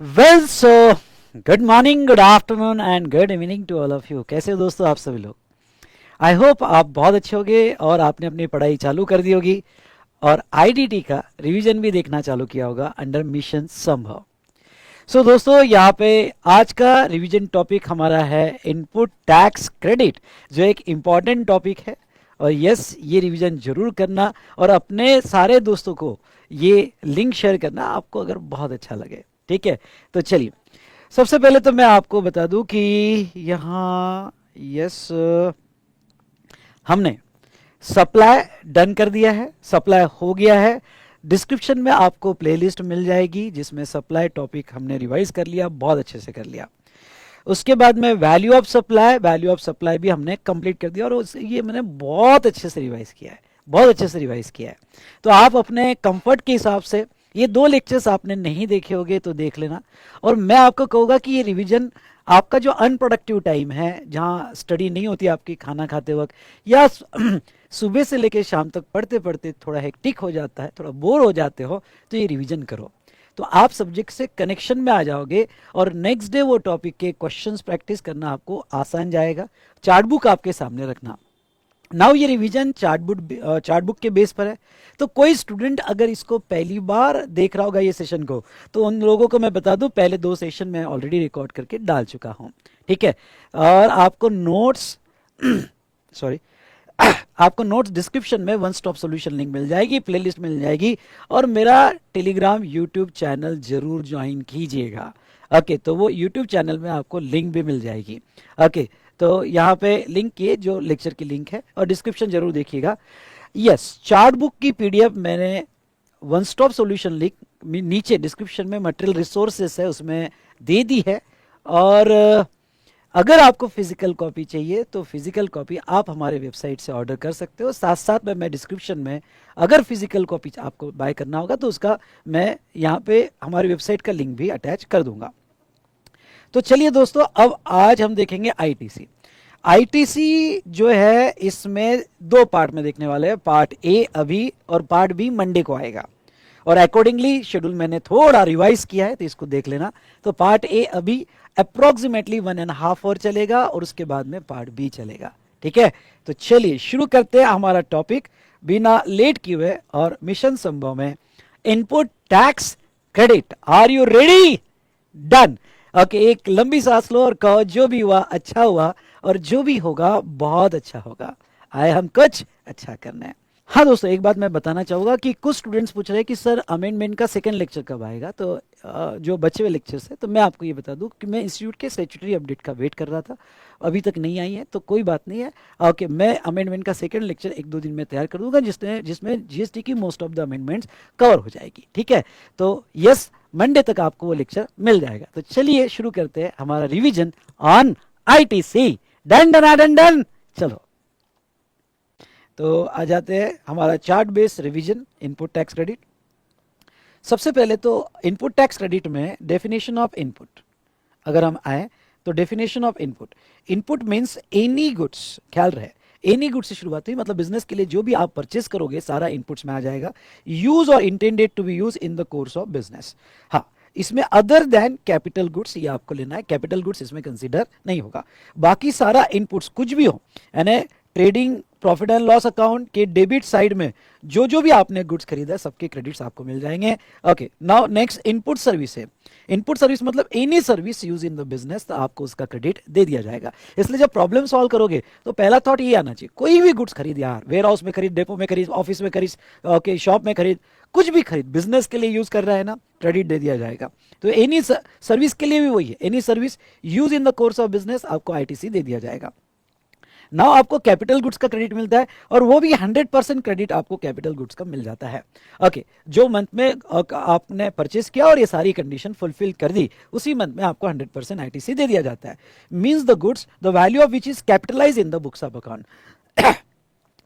Well so good morning, good afternoon and good evening to all of you. कैसे हो दोस्तों आप सभी लोग? आई होप आप बहुत अच्छे होंगे और आपने अपनी पढ़ाई चालू कर दी होगी और आईडीटी का रिवीजन भी देखना चालू किया होगा अंडर मिशन संभव। सो दोस्तों, यहाँ पे आज का रिवीजन टॉपिक हमारा है इनपुट टैक्स क्रेडिट, जो एक इम्पॉर्टेंट टॉपिक है। और यस, ये रिवीजन जरूर करना और अपने सारे दोस्तों को ये लिंक शेयर करना आपको अगर बहुत अच्छा लगे। ठीक है, तो चलिए सबसे पहले तो मैं आपको बता दूं कि यहाँ यस हमने सप्लाई डन कर दिया है, सप्लाई हो गया है। डिस्क्रिप्शन में आपको प्लेलिस्ट मिल जाएगी जिसमें सप्लाई टॉपिक हमने रिवाइज कर लिया, बहुत अच्छे से कर लिया। उसके बाद में वैल्यू ऑफ सप्लाई भी हमने कंप्लीट कर दिया और ये मैंने बहुत अच्छे से रिवाइज किया है, बहुत अच्छे से रिवाइज किया है। तो आप अपने कंफर्ट के हिसाब से ये दो लेक्चर्स आपने नहीं देखे होंगे तो देख लेना। और मैं आपको कहूँगा कि ये रिवीजन आपका जो अनप्रोडक्टिव टाइम है, जहाँ स्टडी नहीं होती आपकी खाना खाते वक्त या सुबह से लेकर शाम तक पढ़ते पढ़ते थोड़ा हेक्टिक हो जाता है, थोड़ा बोर हो जाते हो, तो ये रिवीजन करो तो आप सब्जेक्ट से कनेक्शन में आ जाओगे और नेक्स्ट डे वो टॉपिक के क्वेश्चंस प्रैक्टिस करना आपको आसान जाएगा। चार्ट बुक आपके सामने रखना। नाउ ये रिवीजन चार्ट बुक के बेस पर है, तो कोई स्टूडेंट अगर इसको पहली बार देख रहा होगा ये सेशन को, तो उन लोगों को मैं बता दूं पहले दो सेशन मैं ऑलरेडी रिकॉर्ड करके डाल चुका हूं। ठीक है, और आपको नोट्स सॉरी आपको नोट्स डिस्क्रिप्शन में वन स्टॉप सॉल्यूशन लिंक मिल जाएगी, प्लेलिस्ट मिल जाएगी और मेरा टेलीग्राम यूट्यूब चैनल जरूर ज्वाइन कीजिएगा। ओके, तो वो यूट्यूब चैनल में आपको लिंक भी मिल जाएगी। ओके, तो यहाँ पे लिंक किए जो लेक्चर की लिंक है और डिस्क्रिप्शन जरूर देखिएगा। यस, चार्ट बुक की पीडीएफ मैंने वन स्टॉप सॉल्यूशन लिंक नीचे डिस्क्रिप्शन में मटेरियल रिसोर्सेस है उसमें दे दी है। और अगर आपको फिजिकल कॉपी चाहिए तो फिजिकल कॉपी आप हमारे वेबसाइट से ऑर्डर कर सकते हो। साथ साथ में मैं डिस्क्रिप्शन में अगर फिजिकल कॉपी आपको बाय करना होगा तो उसका मैं यहाँ पे हमारी वेबसाइट का लिंक भी अटैच कर दूंगा। तो चलिए दोस्तों, अब आज हम देखेंगे आईटीसी। आईटीसी जो है इसमें दो पार्ट में देखने वाले हैं, पार्ट ए अभी और पार्ट बी मंडे को आएगा। और अकॉर्डिंगली शेड्यूल मैंने थोड़ा रिवाइज किया है तो इसको देख लेना। तो पार्ट ए अभी अप्रोक्सीमेटली 1.5 आवर चलेगा और उसके बाद में पार्ट बी चलेगा। ठीक है, तो चलिए शुरू करते हैं हमारा टॉपिक बिना लेट किए हुए और मिशन संभव में input tax credit. Are you ready? Done. Okay, एक लंबी सांस लो और कहो जो भी हुआ अच्छा हुआ और जो भी होगा बहुत अच्छा होगा। आए हम कुछ अच्छा करने। हाँ दोस्तों, एक बात मैं बताना चाहूँगा कि कुछ स्टूडेंट्स पूछ रहे हैं कि सर अमेंडमेंट का सेकंड लेक्चर कब आएगा। तो जो बचे हुए लेक्चर्स है तो मैं आपको ये बता दूं कि मैं इंस्टीट्यूट के स्टैट्यूटरी अपडेट का वेट कर रहा था, अभी तक नहीं आई है, तो कोई बात नहीं है। ओके, मैं अमेंडमेंट का सेकंड लेक्चर एक दो दिन में तैयार कर दूंगा जिसमें जीएसटी की most of the amendments cover हो जाएगी। ठीक है, तो यस, मंडे तक आपको वो लेक्चर मिल जाएगा। तो चलिए शुरू करते हैं हमारा revision on ITC. Done done done done. चलो, तो आ जाते हैं हमारा chart based revision input tax credit. सबसे पहले तो इनपुट टैक्स क्रेडिट में डेफिनेशन ऑफ इनपुट अगर हम आए तो definition of input, input means any goods, ख्याल रहे एनी गुड्स से शुरुआत हुई, मतलब बिजनेस के लिए जो भी आप परचेस करोगे सारा इनपुट्स में आ जाएगा। यूज और intended to be use in the course of business. हाँ, इसमें अदर देन कैपिटल गुड्स ये आपको लेना है, कैपिटल गुड्स इसमें कंसीडर नहीं होगा। बाकी सारा इनपुट्स कुछ भी हो, यानी trading profit and loss account के डेबिट साइड में जो जो भी आपने गुड्स खरीदा सबके क्रेडिट्स आपको मिल जाएंगे। Okay, now next input service है। इनपुट सर्विस मतलब any service use in the business, तो आपको उसका क्रेडिट दे दिया जाएगा। इसलिए जब प्रॉब्लम सॉल्व करोगे तो पहला थॉट ये आना चाहिए, कोई भी गुड्स खरीद यार, वेयर हाउस में खरीद, डेपो में खरीद, ऑफिस में खरीद, ओके शॉप में खरीद, कुछ भी खरीद, बिजनेस के लिए यूज कर रहा है ना, क्रेडिट दे दिया जाएगा। तो एनी सर्विस के लिए भी वही है, any service use in the course of business आपको आईटीसी दे दिया जाएगा। नाउ आपको कैपिटल गुड्स का क्रेडिट मिलता है और वो भी 100% क्रेडिट आपको कैपिटल गुड्स का मिल जाता है। ओके, जो मंथ में आपने परचेस किया और ये सारी कंडीशन फुलफिल कर दी, उसी मंथ में आपको 100% आईटीसी दे दिया जाता है। Means the goods the value of which is capitalise in the books of account.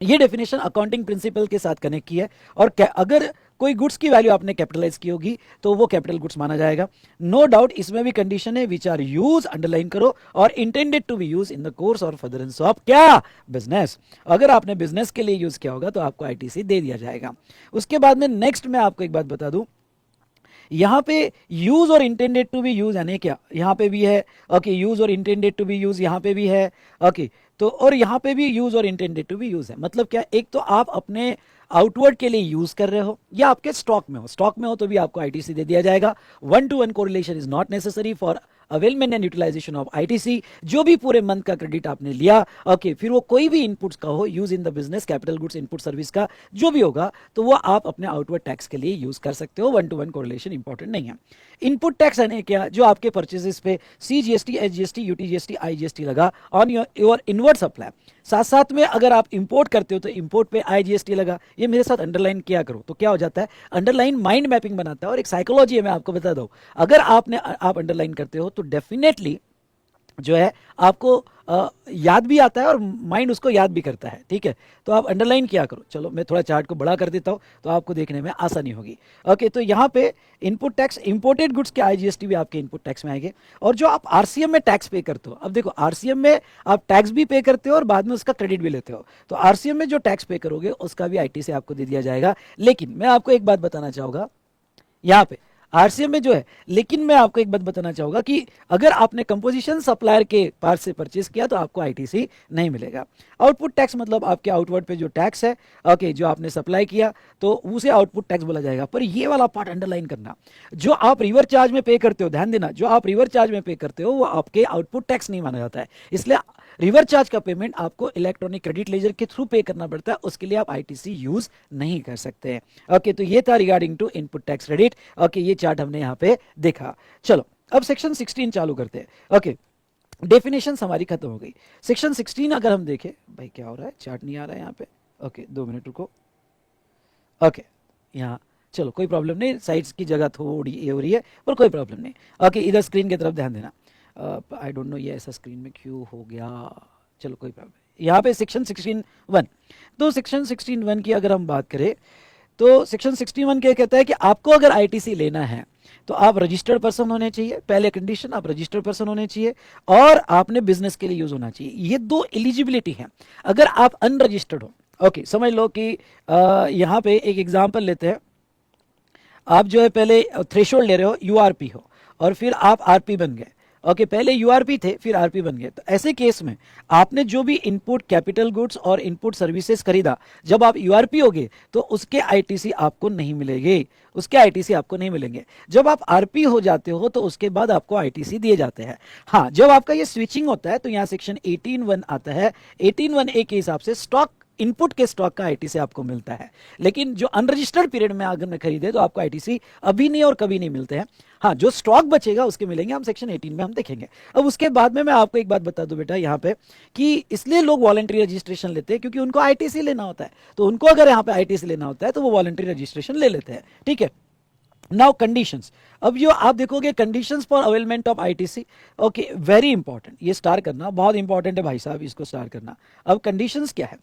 ये डेफिनेशन अकाउंटिंग प्रिंसिपल के साथ कनेक्ट की है और अगर कोई गुड्स की वैल्यू आपने कैपिटलाइज की होगी तो वो कैपिटल गुड्स माना जाएगा। नो डाउट इसमें भी कंडीशन है, विच आर यूज, अंडरलाइन करो, और intended to be use in the course or furtherance of क्या, बिजनेस। अगर आपने बिजनेस के लिए यूज किया होगा तो आपको आईटीसी दे दिया जाएगा। उसके बाद में नेक्स्ट मैं आपको एक बात बता दूं, यहाँ पे यूज और इंटेंडेड टू बी यूज यानी क्या, यहाँ पे भी है ओके, यूज और इंटेंडेड टू बी यूज यहाँ पे भी है ओके। तो और यहाँ पे भी यूज और इंटेंडेड टू बी यूज है, मतलब क्या, एक तो आप अपने आउटवर्ड के लिए यूज कर रहे हो या आपके स्टॉक में हो, स्टॉक में हो तो भी आपको आईटीसी दे दिया जाएगा। 1-to-1 correlation is not necessary for availment and utilisation of ITC. जो भी पूरे मंथ का क्रेडिट आपने लिया ओके, फिर वो कोई भी इनपुट्स का हो, use in the business, capital goods, input service का जो भी होगा, तो वो आप अपने आउटवर्ड टैक्स के लिए यूज कर सकते हो। 1-to-1 कोरिलेशन इंपॉर्टेंट नहीं है। इनपुट टैक्स यानी क्या, जो आपके परचेजेस पे सीजीएसटी, एचजीएसटी, यूटीजीएसटी, आईजीएसटी लगा ऑन योर इनवर्ड सप्लाई। साथ साथ में अगर आप इंपोर्ट करते हो तो इंपोर्ट पे आईजीएसटी लगा। ये मेरे साथ अंडरलाइन किया करो, तो क्या हो जाता है, अंडरलाइन माइंड मैपिंग बनाता है और एक साइकोलॉजी है, मैं आपको बता दूं। अगर आप अंडरलाइन करते हो तो डेफिनेटली जो है आपको याद भी आता है और माइंड उसको याद भी करता है, ठीक है। तो आप अंडरलाइन किया करो। चलो मैं थोड़ा चार्ट को बड़ा कर देता हूँ तो आपको देखने में आसानी होगी। ओके, तो यहाँ पे इनपुट टैक्स, इंपोर्टेड गुड्स के आईजीएसटी भी आपके इनपुट टैक्स में आएंगे। और जो आप आरसीएम में टैक्स पे करते हो, अब देखो आरसीएम में आप टैक्स भी पे करते हो और बाद में उसका क्रेडिट भी लेते हो, तो आरसीएम में जो टैक्स पे करोगे उसका भी आईटी से आपको दे दिया जाएगा। लेकिन मैं आपको एक बात बताना चाहूंगा यहाँ पे आरसीएम में जो है, लेकिन मैं आपको एक बात बताना चाहूंगा कि अगर आपने कंपोजिशन सप्लायर के पास से परचेज किया तो आपको आईटीसी नहीं मिलेगा। आउटपुट टैक्स मतलब आपके आउटवर्ड पे जो टैक्स है ओके, जो आपने सप्लाई किया तो उसे आउटपुट टैक्स बोला जाएगा। पर ये वाला पार्ट अंडरलाइन करना, जो आप रिवर चार्ज में पे करते हो, ध्यान देना, जो आप रिवर चार्ज में पे करते हो वो आपके आउटपुट टैक्स नहीं माना जाता है। इसलिए रिवर चार्ज का पेमेंट आपको इलेक्ट्रॉनिक क्रेडिट लेजर के थ्रू पे करना पड़ता है, उसके लिए आप आईटीसी यूज नहीं कर सकते हैं। ओके, तो ये था regarding to input tax credit. Okay, ये चार्ट हमने यहाँ पे देखा। चलो अब सेक्शन 16 चालू करते हैं। ओके, डेफिनेशन हमारी खत्म हो गई। सेक्शन 16 अगर हम देखें, भाई क्या हो रहा है, चार्ट नहीं आ रहा है यहाँ पे। ओके 2 मिनट रुको। ओके, यहाँ चलो कोई प्रॉब्लम नहीं, साइड्स की जगह थोड़ी ये हो रही है पर कोई प्रॉब्लम नहीं। ओके, इधर स्क्रीन की तरफ ध्यान देना। आई डोंट नो ये ऐसा स्क्रीन में क्यों हो गया, चलो कोई प्रॉब्लम। यहाँ पे सेक्शन 16(1), तो सेक्शन 16(1) की अगर हम बात करें तो सेक्शन 61 क्या कहता है कि आपको अगर आईटीसी लेना है तो आप रजिस्टर्ड पर्सन होने चाहिए, पहले कंडीशन आप रजिस्टर्ड पर्सन होने चाहिए, और आपने बिजनेस के लिए यूज होना चाहिए। ये 2 एलिजिबिलिटी है। अगर आप अनरजिस्टर्ड हो, ओके समझ लो कि यहाँ पे एक एग्जांपल लेते हैं, आप जो है पहले थ्रेशोल्ड ले रहे हो, यूआरपी हो, और फिर आप आरपी बन गए। ओके, पहले यूआरपी थे फिर आरपी बन गए, तो ऐसे केस में आपने जो भी इनपुट कैपिटल गुड्स और इनपुट सर्विसेज खरीदा, जब आप यूआरपी होगे तो उसके आईटीसी आपको नहीं मिलेंगे, उसके आईटीसी आपको नहीं मिलेंगे। जब आप आरपी हो जाते हो तो उसके बाद आपको आईटीसी दिए जाते हैं। हाँ, जब आपका ये स्विचिंग होता है तो यहाँ सेक्शन 18(1) आता है। 18(1)(a) के हिसाब से स्टॉक, इनपुट के स्टॉक का आईटीसी आपको मिलता है। लेकिन जो अनरजिस्टर्ड पीरियड में अगर मैं खरीदे तो आपको आईटीसी अभी नहीं और कभी नहीं मिलते हैं। हाँ, जो स्टॉक बचेगा उसके मिलेंगे, हम सेक्शन 18 में हम देखेंगे। अब उसके बाद में मैं आपको एक बात बता दूं बेटा यहाँ पे, कि इसलिए लोग वॉलंटरी रजिस्ट्रेशन लेते हैं क्योंकि उनको आईटीसी लेना होता है। तो उनको अगर यहाँ पे आईटीसी लेना होता है तो वो वॉलंटरी रजिस्ट्रेशन ले लेते हैं, ठीक है। नाउ कंडीशंस, अब जो आप देखोगे conditions for availment of ITC, okay very important, ये स्टार करना बहुत इंपॉर्टेंट है भाई साहब, इसको स्टार करना। अब कंडीशंस क्या है,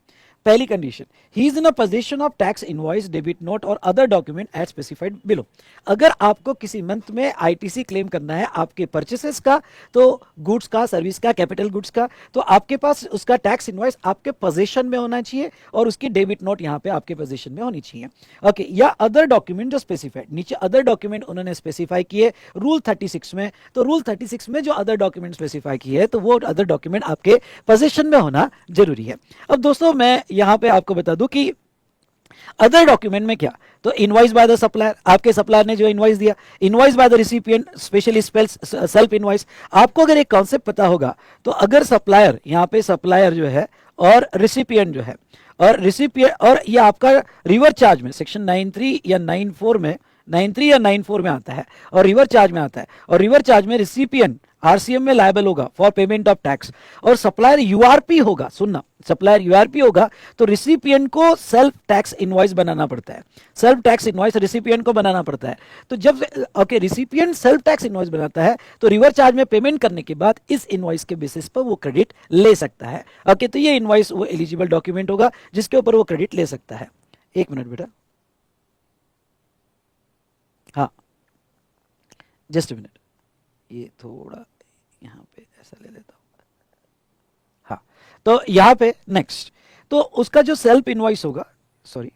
पहली condition, he is in a position of tax invoice, debit note और other document as specified below. अगर आपको किसी मंथ में आईटीसी क्लेम करना है आपके परचेसेस का, तो गुड्स का, सर्विस का, कैपिटल गुड्स का, तो आपके पास उसका टैक्स इनवॉइस आपके पोजीशन में होना चाहिए और उसकी डेबिट नोट यहाँ पे आपके पोजीशन में होनी चाहिए। ओके, या अदर डॉक्यूमेंट जो स्पेसिफाइड, नीचे अदर डॉक्यूमेंट उन्होंने स्पेसिफाई किए रूल 36 में, तो रूल 36 में जो अदर डॉक्यूमेंट स्पेसिफाई किए तो वो अदर डॉक्यूमेंट आपके पोजीशन में होना जरूरी है। अब दोस्तों मैं यहां पे आपको बता दूं कि अदर डॉक्यूमेंट में क्या, तो इनवॉइस बाय द सप्लायर, आपके सप्लायर ने जो इनवॉइस दिया, invoice by the recipient, specially spells self invoice. आपको अगर एक कॉन्सेप्ट पता होगा तो अगर सप्लायर, यहाँ पे सप्लायर जो है और रिसिपिएंट जो है, और रिसिपिएंट, और ये आपका रिवर चार्ज में सेक्शन 93 या 94 में, 93 या 94 में आता है और रिवर चार्ज में आता है, और रिवर चार्ज में रिसिपिएंट आरसीएम में लायबल होगा फॉर पेमेंट ऑफ टैक्स, और सप्लायर यूआरपी होगा, सुनना, सप्लायर यूआरपी होगा तो रिसिपिएंट को सेल्फ टैक्स इनवॉइस बनाना पड़ता है, सेल्फ टैक्स इनवॉइस रिसिपिएंट को बनाना पड़ता है। तो जब okay recipient self tax invoice बनाता है तो रिवर चार्ज में पेमेंट करने के बाद इस इनवॉइस के बेसिस पर वो क्रेडिट ले सकता है। ओके, तो ये इनवॉइस वो एलिजिबल डॉक्यूमेंट होगा जिसके ऊपर वो क्रेडिट ले सकता है। एक मिनट बेटा, हाँ जस्ट मिनट, ये थोड़ा यहाँ पे ऐसा ले लेता हूँ। हाँ, तो यहाँ पे नेक्स्ट, तो उसका जो सेल्फ इनवॉइस होगा, सॉरी,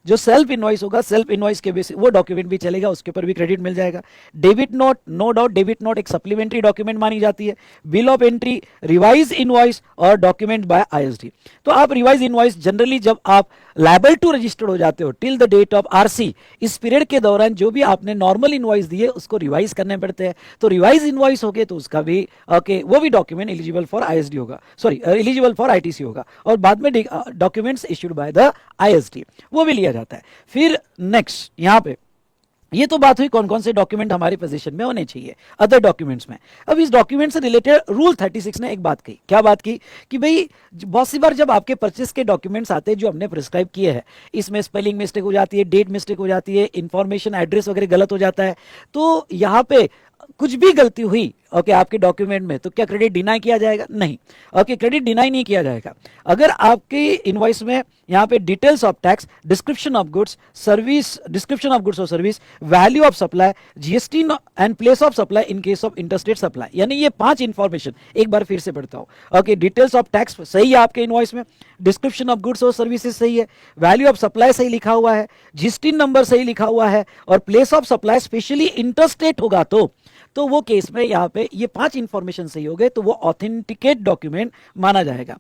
जो सेल्फ इनवॉइस होगा, सेल्फ इनवॉइस के बेसिस वो डॉक्यूमेंट भी चलेगा, उसके ऊपर भी क्रेडिट मिल जाएगा। Debit note, no doubt debit note एक सप्लीमेंट्री डॉक्यूमेंट मानी जाती है। Bill of entry, revise invoice और डॉक्यूमेंट बाय आईएसडी। तो आप रिवाइज इनवॉइस जनरली जब आप लायबल टू रजिस्टर्ड हो जाते हो till the date of RC, इस पीरियड के दौरान जो भी आपने नॉर्मल इनवॉइस दिए उसको रिवाइज करने पड़ते हैं। तो रिवाइज इनवॉइस हो गए तो उसका भी ओके वो भी डॉक्यूमेंट एलिजिबल फॉर आईएसडी होगा, सॉरी एलिजिबल फॉर आईटीसी होगा, और बाद में documents issued by the ISD वो भी लिया जाता है। फिर नेक्स्ट यहां पे ये तो बात हुई कौन कौन से डॉक्यूमेंट हमारे पोजीशन में होने चाहिए अदर डॉक्यूमेंट्स में। अब इस डॉक्यूमेंट से रिलेटेड रूल 36 ने एक बात कही, क्या बात की कि भाई बहुत सी बार जब आपके परचेस के डॉक्यूमेंट्स आते हैं जो हमने प्रिस्क्राइब किए हैं, इसमें स्पेलिंग मिस्टेक हो जाती है, डेट मिस्टेक हो जाती है, इंफॉर्मेशन एड्रेस वगैरह गलत हो जाता है, तो यहाँ पे कुछ भी गलती हुई ओके आपके डॉक्यूमेंट में तो क्या क्रेडिट डिनाई किया जाएगा? नहीं, ओके क्रेडिट डिनाई नहीं किया जाएगा। अगर आपके इनवॉइस में यहाँ पे details of tax, description of goods service, description of goods और सर्विस, value of supply, GST and place of supply in case of interstate supply, यानी ये 5 इंफॉर्मेशन एक बार फिर से पढ़ता हूं। ओके डिटेल्स ऑफ टैक्स सही है आपके इनवॉइस में, डिस्क्रिप्शन ऑफ गुड्स और सर्विसेज सही है, वैल्यू ऑफ सप्लाई सही लिखा हुआ है, जीएसटी नंबर सही लिखा हुआ है, और place of supply specially interstate होगा तो वो केस में यहाँ पे ये 5 इंफॉर्मेशन सही हो गए तो वो ऑथेंटिकेट डॉक्यूमेंट माना जाएगा,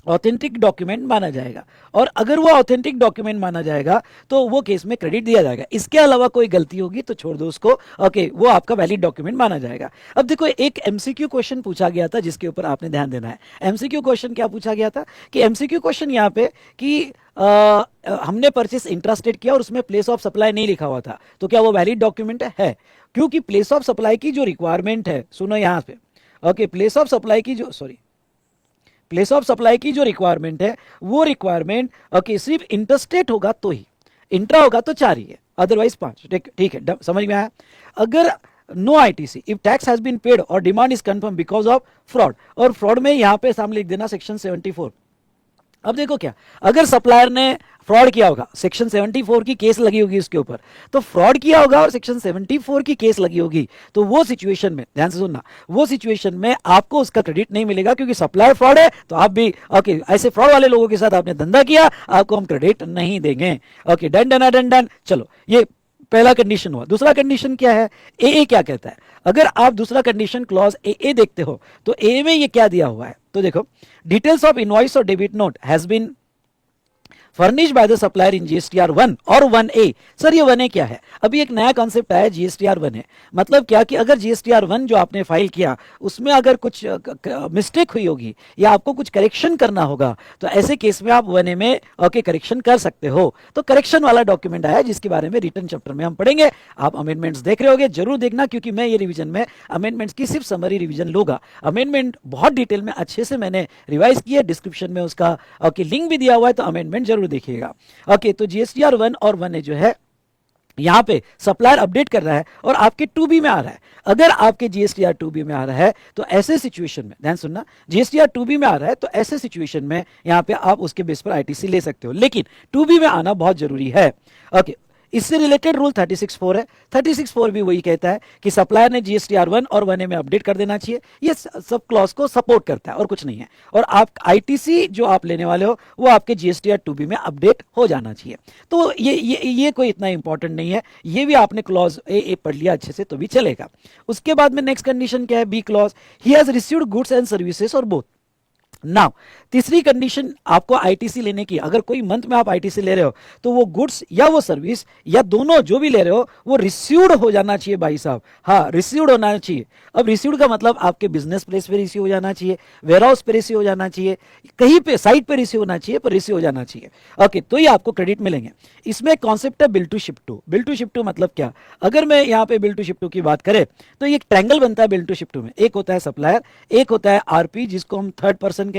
ऑथेंटिक डॉक्यूमेंट माना जाएगा। और अगर वो ऑथेंटिक डॉक्यूमेंट माना जाएगा तो वो केस में क्रेडिट दिया जाएगा। इसके अलावा कोई गलती होगी तो छोड़ दो उसको, ओके वो आपका वैलिड डॉक्यूमेंट माना जाएगा। अब देखो एक एमसीक्यू क्वेश्चन पूछा गया था जिसके ऊपर आपने ध्यान देना है। एमसीक्यू क्वेश्चन क्या पूछा गया था कि एमसीक्यू क्वेश्चन यहाँ पे कि हमने परचेस इंट्रास्टेट किया और उसमें प्लेस ऑफ सप्लाई नहीं लिखा हुआ था, तो क्या वो वैलिड डॉक्यूमेंट है? क्योंकि प्लेस ऑफ सप्लाई की जो रिक्वायरमेंट है, सुनो यहाँ पे, ओके प्लेस ऑफ सप्लाई की जो प्लेस ऑफ सप्लाई की जो रिक्वायरमेंट है वो रिक्वायरमेंट ओके सिर्फ इंटरस्टेट होगा तो ही, इंट्रा होगा तो 4 ही है, अदरवाइज 5। ठीक है, समझ में आया? अगर no ITC if tax has been paid और demand is confirm because of fraud, और फ्रॉड में यहां पे सामने लिख देना सेक्शन 74। अब देखो क्या, अगर सप्लायर ने फ्रॉड किया होगा, सेक्शन 74 की केस लगी होगी उसके ऊपर, तो फ्रॉड किया होगा और सेक्शन 74 की केस लगी होगी, तो वो सिचुएशन में ध्यान से सुनना, वो सिचुएशन में आपको उसका क्रेडिट नहीं मिलेगा क्योंकि सप्लायर फ्रॉड है, तो आप भी ओके ऐसे फ्रॉड वाले लोगों के साथ आपने धंधा किया, आपको हम क्रेडिट नहीं देंगे। Okay done done done done. चलो ये पहला कंडीशन हुआ। दूसरा कंडीशन क्या है, ए क्या कहता है? अगर आप दूसरा कंडीशन क्लॉज ए देखते हो तो ए में ये क्या दिया हुआ है, तो देखो डिटेल्स ऑफ इनवॉइस और debit note has been furnish by the supplier in GSTR 1 और 1A। सर ये 1A क्या है? अभी एक नया कॉन्सेप्ट आया जीएसटीआर 1 है, मतलब क्या कि अगर जीएसटीआर 1 जो आपने फाइल किया उसमें अगर कुछ मिस्टेक हुई होगी या आपको कुछ करेक्शन करना होगा तो ऐसे केस में आप 1A में ओके करेक्शन कर सकते हो। तो करेक्शन वाला डॉक्यूमेंट आया जिसके बारे में रिटर्न चैप्टर में हम पढ़ेंगे। आप अमेंडमेंट्स देख रहे होगे, जरूर देखना, क्योंकि मैं ये रिवीजन में अमेंडमेंट्स की सिर्फ समरी रिवीजन लूंगा। अमेंडमेंट बहुत डिटेल में अच्छे से मैंने रिवाइज किया, डिस्क्रिप्शन में उसका ओके लिंक भी दिया हुआ है, तो अमेंडमेंट जरूर देखिएगा। ओके तो जीएसटीआर 1 और 1A जो है यहां पे सप्लायर अपडेट कर रहा है और आपके 2B में आ रहा है। अगर आपके जीएसटीआर 2B में आ रहा है तो ऐसे सिचुएशन में ध्यान सुनना, जीएसटीआर 2B में आ रहा है तो ऐसे सिचुएशन में यहां पे आप उसके बेस पर आईटीसी ले सकते हो, लेकिन 2B में आना बहुत जरूरी है। ओके इससे रिलेटेड रूल 36(4) है। 36(4) भी वही कहता है कि सप्लायर ने जीएसटीआर 1 और 1A में अपडेट कर देना चाहिए। ये सब क्लॉज को सपोर्ट करता है और कुछ नहीं है। और आप आईटीसी जो आप लेने वाले हो वो आपके जीएसटीआर 2B में अपडेट हो जाना चाहिए। तो ये कोई इतना इंपॉर्टेंट नहीं है, ये भी आपने क्लॉज ए पढ़ लिया अच्छे से तो भी चलेगा। उसके बाद में नेक्स्ट कंडीशन क्या है, B clause, he has received goods and services और बोथ। नाउ तीसरी कंडीशन आपको आईटीसी लेने की, अगर कोई मंथ में आप आईटीसी ले रहे हो तो वो गुड्स या वो सर्विस या दोनों जो भी ले रहे हो वो रिसीव्ड हो जाना चाहिए भाई साहब। हाँ रिसीव्ड होना चाहिए। अब रिसीव्ड का मतलब आपके बिजनेस प्लेस पे रिसीव हो जाना चाहिए, वेयर हाउस पे रिसीव हो जाना चाहिए, कहीं पे साइट पे रिसीव होना चाहिए, पर रिसीव हो जाना चाहिए। ओके तो ये आपको क्रेडिट मिलेंगे। इसमें कॉन्सेप्ट है bill to ship to. Bill to ship to मतलब क्या, अगर मैं यहाँ पे बिल टू शिप टू की बात करें तो एक ट्रायंगल बनता है बिल टू शिप टू में। एक होता है सप्लायर, एक होता है आरपी जिसको हम थर्ड पर्सन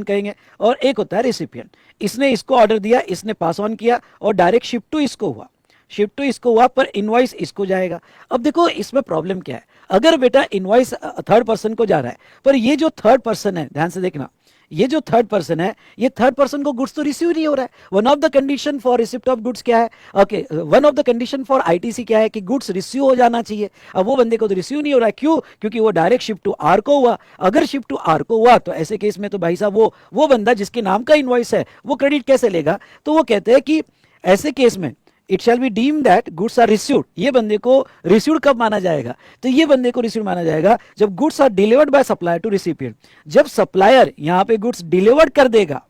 कहेंगे, और एक होता है रेसिपिएंट। इसने इसको ऑर्डर दिया, इसने पास ऑन किया और डायरेक्ट शिप टू इसको हुआ, पर इनवॉइस इसको जाएगा। अब देखो इसमें प्रॉब्लम क्या है, अगर बेटा इनवॉइस थर्ड पर्सन को जा रहा है, पर ये जो थर्ड पर्सन है ध्यान से देखना, ये जो थर्ड पर्सन है, ये थर्ड पर्सन को गुड्स तो रिसीव नहीं हो रहा है। One of the condition for receipt of goods क्या है? Okay, one of the condition for ITC क्या है कि गुड्स रिसीव हो जाना चाहिए। अब वो बंदे को तो रिसीव नहीं हो रहा है, क्यों? क्योंकि वो डायरेक्ट शिफ्ट टू आर को हुआ। अगर शिफ्ट टू आर को हुआ तो ऐसे केस में तो भाई साहब वो बंदा जिसके नाम का इनवॉइस है वो क्रेडिट कैसे लेगा? तो वो कहते हैं कि ऐसे केस में it shall be deem that goods are received. ये बंदे को रिसीव्ड कब माना जाएगा? तो ये बंदे को रिसीव्ड माना जाएगा जब goods are delivered by supplier to recipient. जब सप्लायर यहां पे गुड्स डिलीवर्ड कर देगा,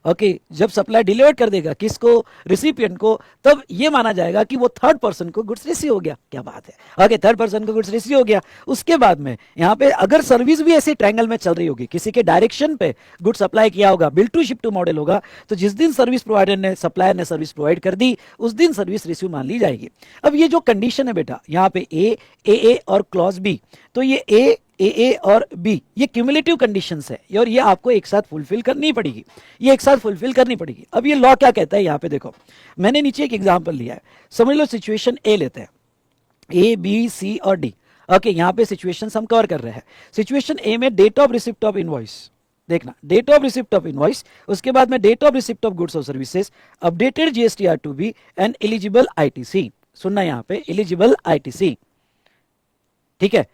ओके, जब सप्लायर डिलीवर कर देगा किसको? रिसिपिएंट को, तब ये माना जाएगा कि वो थर्ड पर्सन को गुड्स रिसीव हो गया। क्या बात है। ओके, थर्ड पर्सन को गुड्स रिसीव हो गया। उसके बाद में यहाँ पे अगर सर्विस भी ऐसे ट्रायंगल में चल रही होगी, किसी के डायरेक्शन पे गुड्स सप्लाई किया होगा, bill to ship to model होगा, तो जिस दिन सर्विस प्रोवाइडर ने, सप्लायर ने सर्विस प्रोवाइड कर दी, उस दिन सर्विस रिसीव मान ली जाएगी। अब ये जो कंडीशन है बेटा, यहाँ पे ए और क्लॉज बी, तो ये ए और बी ये क्यूमुलेटिव कंडीशंस है और ये आपको एक साथ फुलफिल करनी पड़ेगी, ये एक साथ फुलफिल करनी पड़ेगी। अब ये लॉ क्या कहता है, यहाँ पे देखो, मैंने नीचे एक एग्जांपल लिया है। समझ लो सिचुएशन ए लेते हैं, ए बी सी और डी। ओके, यहाँ पे सिचुएशन हम कवर कर रहे हैं। सिचुएशन ए में date of receipt of invoice, देखना date of receipt of invoice, उसके बाद में date of receipt of goods और services, updated GSTR two B and eligible ITC. सुनना यहाँ पे, एलिजिबल आईटीसी, ठीक है।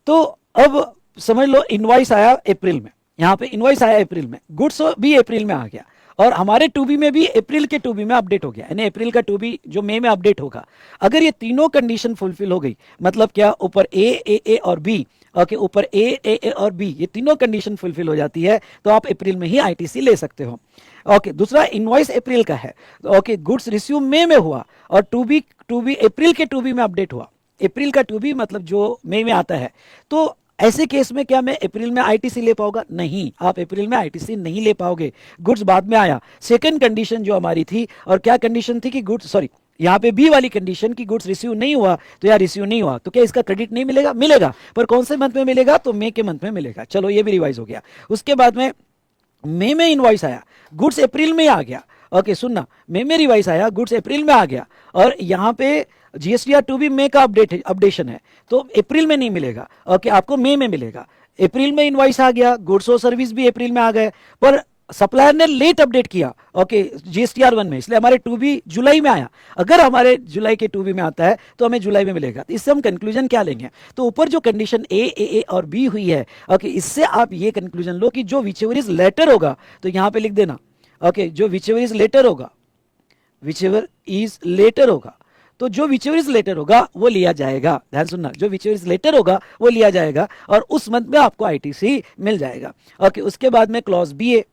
तो अब समझ लो इनवॉइस आया अप्रैल में, यहां पे इनवॉइस आया अप्रैल में, गुड्स भी अप्रैल में आ गया और हमारे टू बी में भी अप्रैल के टू बी में अपडेट हो गया, यानी अप्रैल का टू बी जो मई में अपडेट होगा। अगर ये तीनों कंडीशन फुलफिल हो गई, मतलब क्या, ऊपर ए और बी, ओके, ऊपर ए और बी, ये तीनों कंडीशन फुलफिल हो जाती है तो आप अप्रैल में ही आईटीसी ले सकते हो। ओके, दूसरा इनवॉइस अप्रैल का है, ओके, गुड्स रिसीव मई में हुआ और टू बी अप्रैल के टू बी में अपडेट हुआ। अप्रैल का टू बी मतलब जो मई में आता है, तो ऐसे केस में क्या मैं अप्रैल में आईटीसी ले पाऊंगा? नहीं, आप अप्रैल में आईटीसी नहीं ले पाओगे, गुड्स बाद में आया। सेकंड कंडीशन जो हमारी थी, और क्या कंडीशन थी कि गुड्स, सॉरी यहाँ पे बी वाली कंडीशन की गुड्स रिसीव नहीं हुआ, तो यार रिसीव नहीं हुआ तो क्या इसका क्रेडिट नहीं मिलेगा? मिलेगा, पर कौन से मंथ में मिलेगा? तो मई के मंथ में मिलेगा। चलो ये भी रिवाइज हो गया। उसके बाद में मई में इनवॉइस आया, गुड्स अप्रैल में आ गया। ओके, सुनना, मई में रिवाइज आया, गुड्स अप्रैल में आ गया और यहाँ पे जीएसटीआर टू भी मई का अपडेशन है, तो अप्रैल में नहीं मिलेगा। ओके, आपको मई में मिलेगा। अप्रैल में इनवॉइस आ गया, गुड्स और सर्विस भी अप्रैल में आ गए, पर सप्लायर ने लेट अपडेट किया, ओके, जीएसटीआर 1 में, इसलिए हमारे टू बी जुलाई में आया। अगर हमारे जुलाई के टू बी में आता है तो हमें जुलाई में मिलेगा। इससे हम कंक्लूजन क्या लेंगे? तो ऊपर जो कंडीशन ए और बी हुई है, ओके, इससे आप ये कंक्लूजन लो कि जो विचएवर इज लेटर होगा, तो यहां पे लिख देना, ओके, जो विचएवर इज लेटर होगा, विचएवर इज लेटर होगा, तो जो विचएवर इज लेटर होगा वो लिया जाएगा। ध्यान सुनना, जो विचएवर इज लेटर होगा वो लिया जाएगा और उस मंथ में आपको आईटीसी मिल जाएगा। ओके, उसके बाद में क्लॉज बी ए,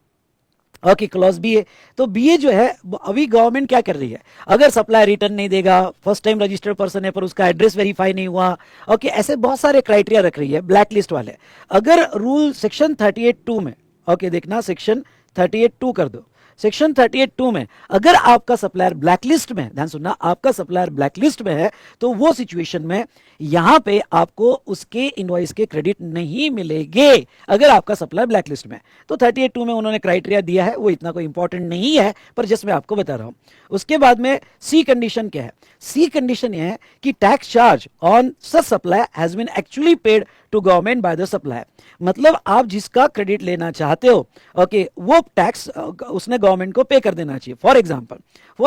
ओके, क्लॉज बी ए, तो बी ए जो है अभी गवर्नमेंट क्या कर रही है, अगर सप्लाई रिटर्न नहीं देगा, फर्स्ट टाइम रजिस्टर्ड पर्सन है पर उसका एड्रेस वेरीफाई नहीं हुआ, ओके, ऐसे बहुत सारे क्राइटेरिया रख रही है, ब्लैक लिस्ट वाले। अगर रूल सेक्शन 38(2) में, ओके, देखना सेक्शन 38(2) कर दो, सेक्शन 38(2) में अगर आपका सप्लायर ब्लैकलिस्ट में, ध्यान सुनना, आपका सप्लायर ब्लैकलिस्ट में है, तो वो सिचुएशन में यहां पे आपको उसके इनवॉइस के क्रेडिट नहीं मिलेंगे अगर आपका सप्लायर ब्लैकलिस्ट में। तो 38(2) में उन्होंने क्राइटेरिया दिया है, वो इतना कोई इंपॉर्टेंट नहीं है, पर जस्ट मैं आपको बता रहा हूं। उसके बाद में सी कंडीशन क्या है? सी कंडीशन यह है कि tax charge on such supply has been actually paid to government by the supplier, मतलब आप जिसका क्रेडिट लेना चाहते हो, ओके, वो टैक्स उसने गवर्नमेंट को पे कर देना चाहिए। फॉर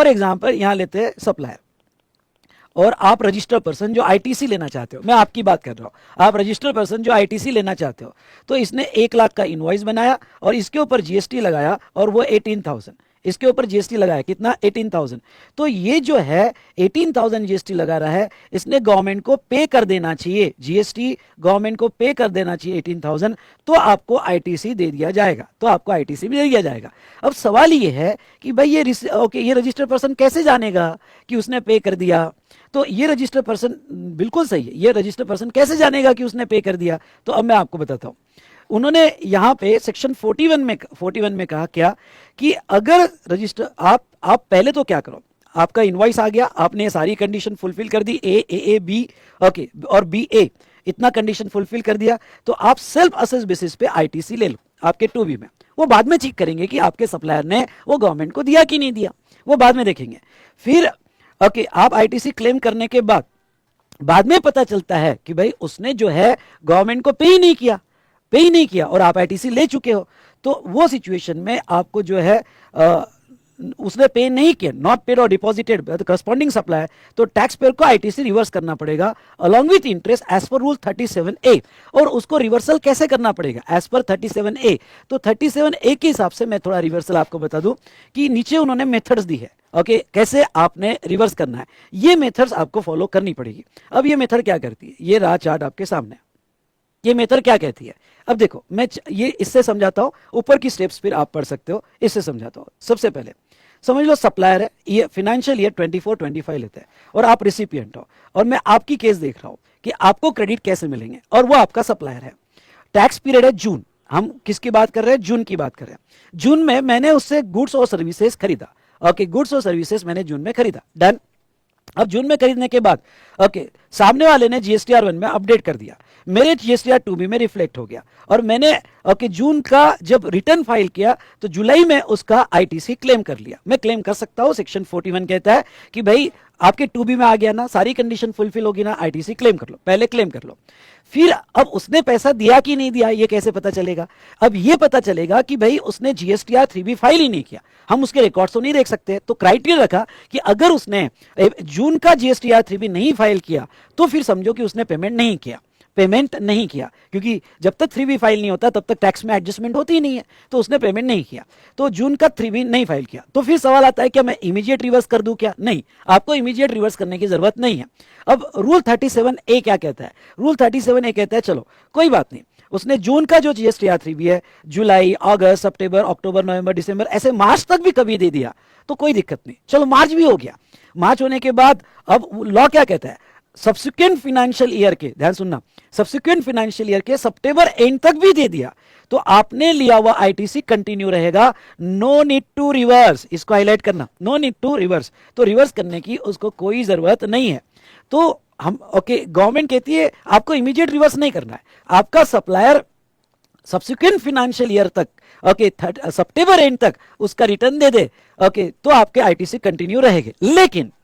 एग्जांपल यहां लेते हैं सप्लायर और आप रजिस्टर्ड पर्सन जो आईटीसी लेना चाहते हो, मैं आपकी बात कर रहा हूं, आप रजिस्टर्ड पर्सन जो आईटीसी लेना चाहते हो, तो इसने 1 लाख का इनवॉइस बनाया और इसके ऊपर जीएसटी लगाया और वो 18,000, इसके ऊपर जीएसटी लगाया, कितना? 18,000। तो ये जो है 18,000 जीएसटी लगा रहा है, इसने गवर्नमेंट को पे कर देना चाहिए, जीएसटी गवर्नमेंट को पे कर देना चाहिए 18,000, तो आपको आईटीसी दे दिया जाएगा, तो आपको आईटीसी भी दे दिया जाएगा। अब सवाल ये है कि भाई ये रजिस्टर्ड पर्सन कैसे जानेगा कि उसने पे कर दिया? तो ये रजिस्टर्ड पर्सन, बिल्कुल सही है, ये रजिस्टर्ड पर्सन कैसे जानेगा कि उसने पे कर दिया? तो अब मैं आपको बताता हूं। उन्होंने यहां पे सेक्शन 41 में कहा क्या कि अगर रजिस्टर आप पहले तो क्या करो, आपका इनवॉइस आ गया, आपने सारी कंडीशन फुलफिल कर दी, ए बी, ओके, और बी ए, इतना कंडीशन फुलफिल कर दिया, तो आप सेल्फ असेस बेसिस पे आईटीसी ले लो आपके 2B में। वो बाद में चेक करेंगे कि आपके सप्लायर ने वो गवर्नमेंट को दिया कि नहीं दिया, वो बाद में देखेंगे। फिर ओके, आप आईटीसी क्लेम करने के बाद में पता चलता है कि भाई उसने जो है गवर्नमेंट को पे ही नहीं किया, पे ही नहीं किया और आप आईटीसी ले चुके हो, तो वो सिचुएशन में आपको जो है उसने पे नहीं किया, नॉट पेड और डिपॉजिटेड करस्पॉन्डिंग सप्लाई, तो टैक्स पेयर को आईटीसी रिवर्स करना पड़ेगा along with interest as per rule 37A। और उसको रिवर्सल कैसे करना पड़ेगा एज पर 37A? तो 37A के हिसाब से मैं थोड़ा रिवर्सल आपको बता दूं कि नीचे उन्होंने मेथड्स दी है, ओके, कैसे आपने रिवर्स करना है, ये मेथड्स आपको फॉलो करनी पड़ेगी। अब ये मेथड क्या करती है, ये रहा चार्ट आपके सामने, ये मेथड क्या कहती है। अब देखो मैं ये इससे समझाता हूं, ऊपर की स्टेप्स फिर आप पढ़ सकते हो, इससे समझाता हूं। सबसे पहले समझ लो सप्लायर है, ये फाइनेंशियल ईयर 24-25 लेते हैं और आप रिसिपिएंट हो, और मैं आपकी केस देख रहा हूं कि आपको क्रेडिट कैसे मिलेंगे, और वो आपका सप्लायर है। टैक्स पीरियड है जून, हम किसकी बात कर रहे हैं, जून की बात कर रहे हैं। जून में मैंने उससे गुड्स और सर्विसेज खरीदा, ओके, गुड्स और सर्विसेज मैंने जून में खरीदा, डन। अब जून में खरीदने के बाद ओके, सामने वाले ने जीएसटीआर 1 में अपडेट कर दिया, मेरे जीएसटीआर 2 भी में रिफ्लेक्ट हो गया, और मैंने ओके जून का जब रिटर्न फाइल किया तो जुलाई में उसका आईटीसी क्लेम कर लिया। मैं क्लेम कर सकता हूं, सेक्शन 41 कहता है कि भाई आपके 2B में आ गया ना, सारी कंडीशन फुलफिल होगी ना, आईटीसी क्लेम कर लो, पहले क्लेम कर लो। फिर अब उसने पैसा दिया कि नहीं दिया ये कैसे पता चलेगा? अब ये पता चलेगा कि भाई उसने जीएसटीआर 3B फाइल ही नहीं किया, हम उसके रिकॉर्ड्स तो नहीं देख सकते, तो क्राइटेरिया रखा कि अगर उसने जून का जीएसटीआर 3B नहीं फाइल किया तो फिर समझो कि उसने पेमेंट नहीं किया, पेमेंट नहीं किया, क्योंकि जब तक 3B फाइल नहीं होता तब तक टैक्स में एडजस्टमेंट होती ही नहीं है, तो उसने पेमेंट नहीं किया, तो जून का 3B नहीं फाइल किया। तो फिर सवाल आता है क्या मैं इमीडिएट रिवर्स कर दूं क्या? नहीं, आपको इमीडिएट रिवर्स करने की जरूरत नहीं है। अब रूल 37A क्या कहता है? रूल 37A कहता है चलो कोई बात नहीं, उसने जून का जो जीएसटीआर 3B है जुलाई, अगस्त, सितंबर, अक्टूबर, नवंबर, दिसंबर, ऐसे मार्च तक भी कभी दे दिया तो कोई दिक्कत नहीं, चलो मार्च भी हो गया। मार्च होने के बाद अब लॉ क्या कहता है, सब्सिक्वेंट फाइनेंशियल ईयर के, ध्यान सुनना, सब्सिक्वेंट फाइनेंशियल ईयर के सितंबर एंड तक भी दे दिया तो आपने लिया हुआ आईटीसी कंटिन्यू रहेगा, नो नीड टू रिवर्स, इसको हाईलाइट करना, नो नीड टू रिवर्स, तो रिवर्स करने की उसको कोई जरूरत नहीं है। तो हम ओके, गवर्नमेंट कहती है आपको इमीडिएट रिवर्स नहीं करना है, आपका सप्लायर सब्सिक्वेंट फाइनेंशियल ईयर तक ओके सितंबर एंड तक उसका रिटर्न दे दे, ओके, तो आपके आईटीसी कंटिन्यू रहेंगे।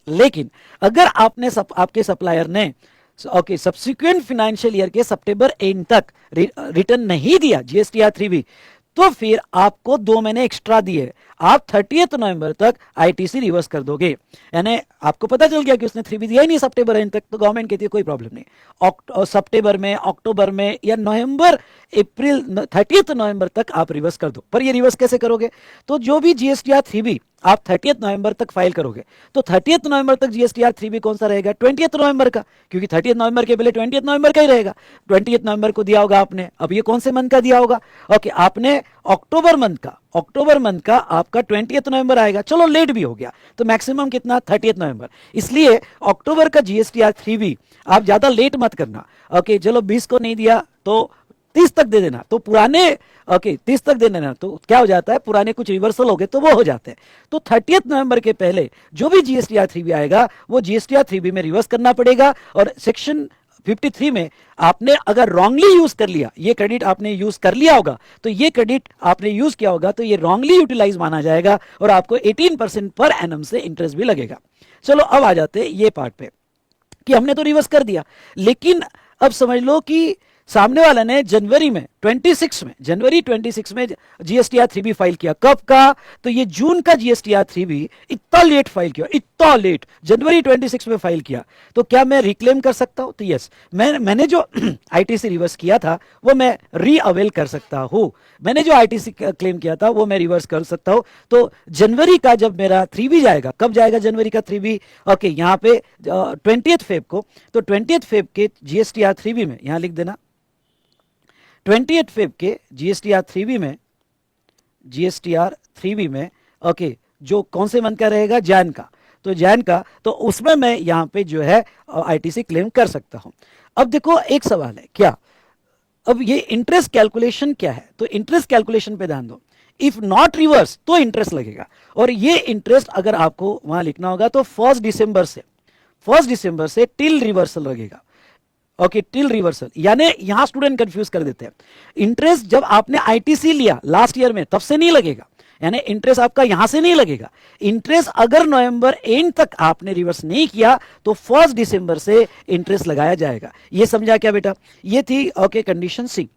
लेकिन अगर आपने आपके सप्लायर ने ओके सब्सिक्वेंट फाइनेंशियल ईयर के सितंबर एंड तक रिटर्न नहीं दिया जीएसटीआर 3B, तो फिर आपको 2 महीने एक्स्ट्रा दिए, आप 30 नवंबर तक आईटीसी रिवर्स कर दोगे। यानी आपको पता चल गया कि उसने 3B दिया ही नहीं सितंबर एंड तक, तो गवर्नमेंट कहती है कोई प्रॉब्लम नहीं, सितंबर में, अक्टूबर में या नवंबर, अप्रैल, 30 नवंबर तक आप रिवर्स कर दो। पर ये रिवर्स कैसे करोगे? तो जो भी जीएसटीआर 3B आप 30 नवंबर तक फाइल करोगे तो 30 नवंबर तक जीएसटीआर 3B कौन सा रहेगा, 20 नवंबर का, क्योंकि 30 नवंबर के पहले 20 नवंबर का ही रहेगा। 20 नवंबर को दिया होगा आपने, अब ये कौन से मंथ का दिया होगा, ओके, आपने अक्टूबर मंथ का आपका 20 नवंबर आएगा, चलो लेट भी हो गया तो मैक्सिमम कितना, 30 नवंबर। इसलिए अक्टूबर का जीएसटीआर 3B आप ज्यादा लेट मत करना, ओके, चलो 20 को नहीं दिया तो 30 तक दे देना, तो पुराने ओके 30 तक दे देना, तो क्या हो जाता है, पुराने कुछ रिवर्सल हो गए तो वो हो जाते हैं। तो 30 नवंबर के पहले जो भी जीएसटीआर 3B आएगा वो जीएसटीआर 3B में रिवर्स करना पड़ेगा, और सेक्शन 53 में आपने अगर रॉन्गली यूज कर लिया, ये क्रेडिट आपने यूज कर लिया होगा, तो ये क्रेडिट आपने यूज किया होगा तो ये रॉन्गली यूटिलाइज माना जाएगा और आपको 18% पर एनम से इंटरेस्ट भी लगेगा। चलो अब आ जाते हैं ये पार्ट पे कि हमने तो रिवर्स कर दिया, लेकिन अब समझ लो कि सामने वाला ने जनवरी 26 में जीएसटीआर 3B फाइल किया, कब का, तो ये जून का जीएसटीआर 3B इतना लेट फाइल किया, इतना लेट जनवरी 26 में फाइल किया, तो क्या मैं रिक्लेम कर सकता हूं? तो यस, मैंने जो आईटीसी रिवर्स किया था वो मैं रीअवेल कर सकता हूं, मैंने जो आईटीसी क्लेम किया था वो मैं रिवर्स कर सकता हूं। तो जनवरी का जब मेरा 3B जाएगा, कब जाएगा जनवरी का 3B, ओके, यहाँ पे 20 फेब को, तो 20 फेब के जीएसटीआर 3B में यहां लिख देना, 20 फेब के जीएसटीआर 3B में ओके, जो कौन से मंथ का रहेगा, जैन का, तो जैन का, तो उसमें मैं यहां पे जो है आईटीसी क्लेम कर सकता हूं। अब देखो एक सवाल है क्या, अब ये इंटरेस्ट कैलकुलेशन क्या है, तो इंटरेस्ट कैलकुलेशन पे ध्यान दो, इफ नॉट रिवर्स तो इंटरेस्ट लगेगा, और ये इंटरेस्ट अगर आपको वहां लिखना होगा तो 1 दिसंबर से टिल रिवर्सल लगेगा, ओके, टिल रिवर्सल। यानी यहां स्टूडेंट कंफ्यूज कर देते हैं, इंटरेस्ट जब आपने आईटीसी लिया लास्ट ईयर में तब से नहीं लगेगा, यानी इंटरेस्ट आपका यहां से नहीं लगेगा, इंटरेस्ट अगर नवंबर एंड तक आपने रिवर्स नहीं किया तो 1 दिसंबर से इंटरेस्ट लगाया जाएगा। ये समझा क्या बेटा? ये थी ओके कंडीशन सी।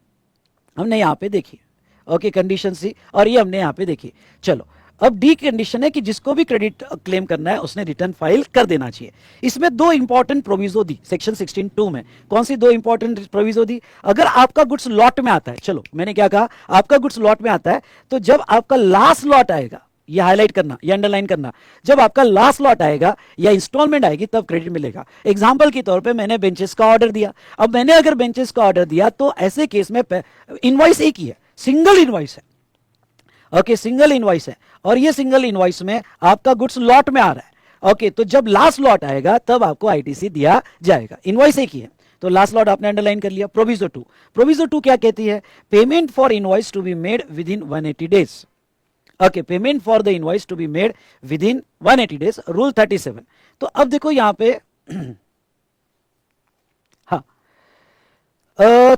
हमने यहाँ पे देखी, ओके कंडीशन सी, और ये हमने यहाँ पे देखी। चलो अब डी कंडीशन है कि जिसको भी क्रेडिट क्लेम करना है उसने रिटर्न फाइल कर देना चाहिए। इसमें दो इंपॉर्टेंट प्रोविजो दी सेक्शन 16(2) में। कौन सी दो इंपॉर्टेंट प्रोविजो दी? अगर आपका गुड्स लॉट में आता है, चलो मैंने क्या कहा, आपका गुड्स लॉट में आता है, तो जब आपका लास्ट लॉट आएगा, ये हाईलाइट करना, ये अंडरलाइन करना, जब आपका लास्ट लॉट आएगा या इंस्टॉलमेंट आएगी तब क्रेडिट मिलेगा। एग्जांपल के तौर पे मैंने बेंचेस का ऑर्डर दिया। अब मैंने अगर बेंचेस का ऑर्डर दिया तो ऐसे केस में इनवॉइस एक ही है, सिंगल इनवॉइस है, ओके सिंगल इनवॉइस है, और ये सिंगल इनवॉइस में आपका गुड्स लॉट में आ रहा है। ओके तो जब लास्ट लॉट आएगा तब आपको आईटीसी दिया जाएगा, इनवॉइस एक ही है। तो लास्ट लॉट आपने अंडरलाइन कर लिया। प्रोविजो 2, प्रोविजो 2 क्या कहती है? Payment for invoice to be made within 180 days. Okay payment for the invoice to be made within 180 days, rule 37। तो अब देखो यहां पे हाँ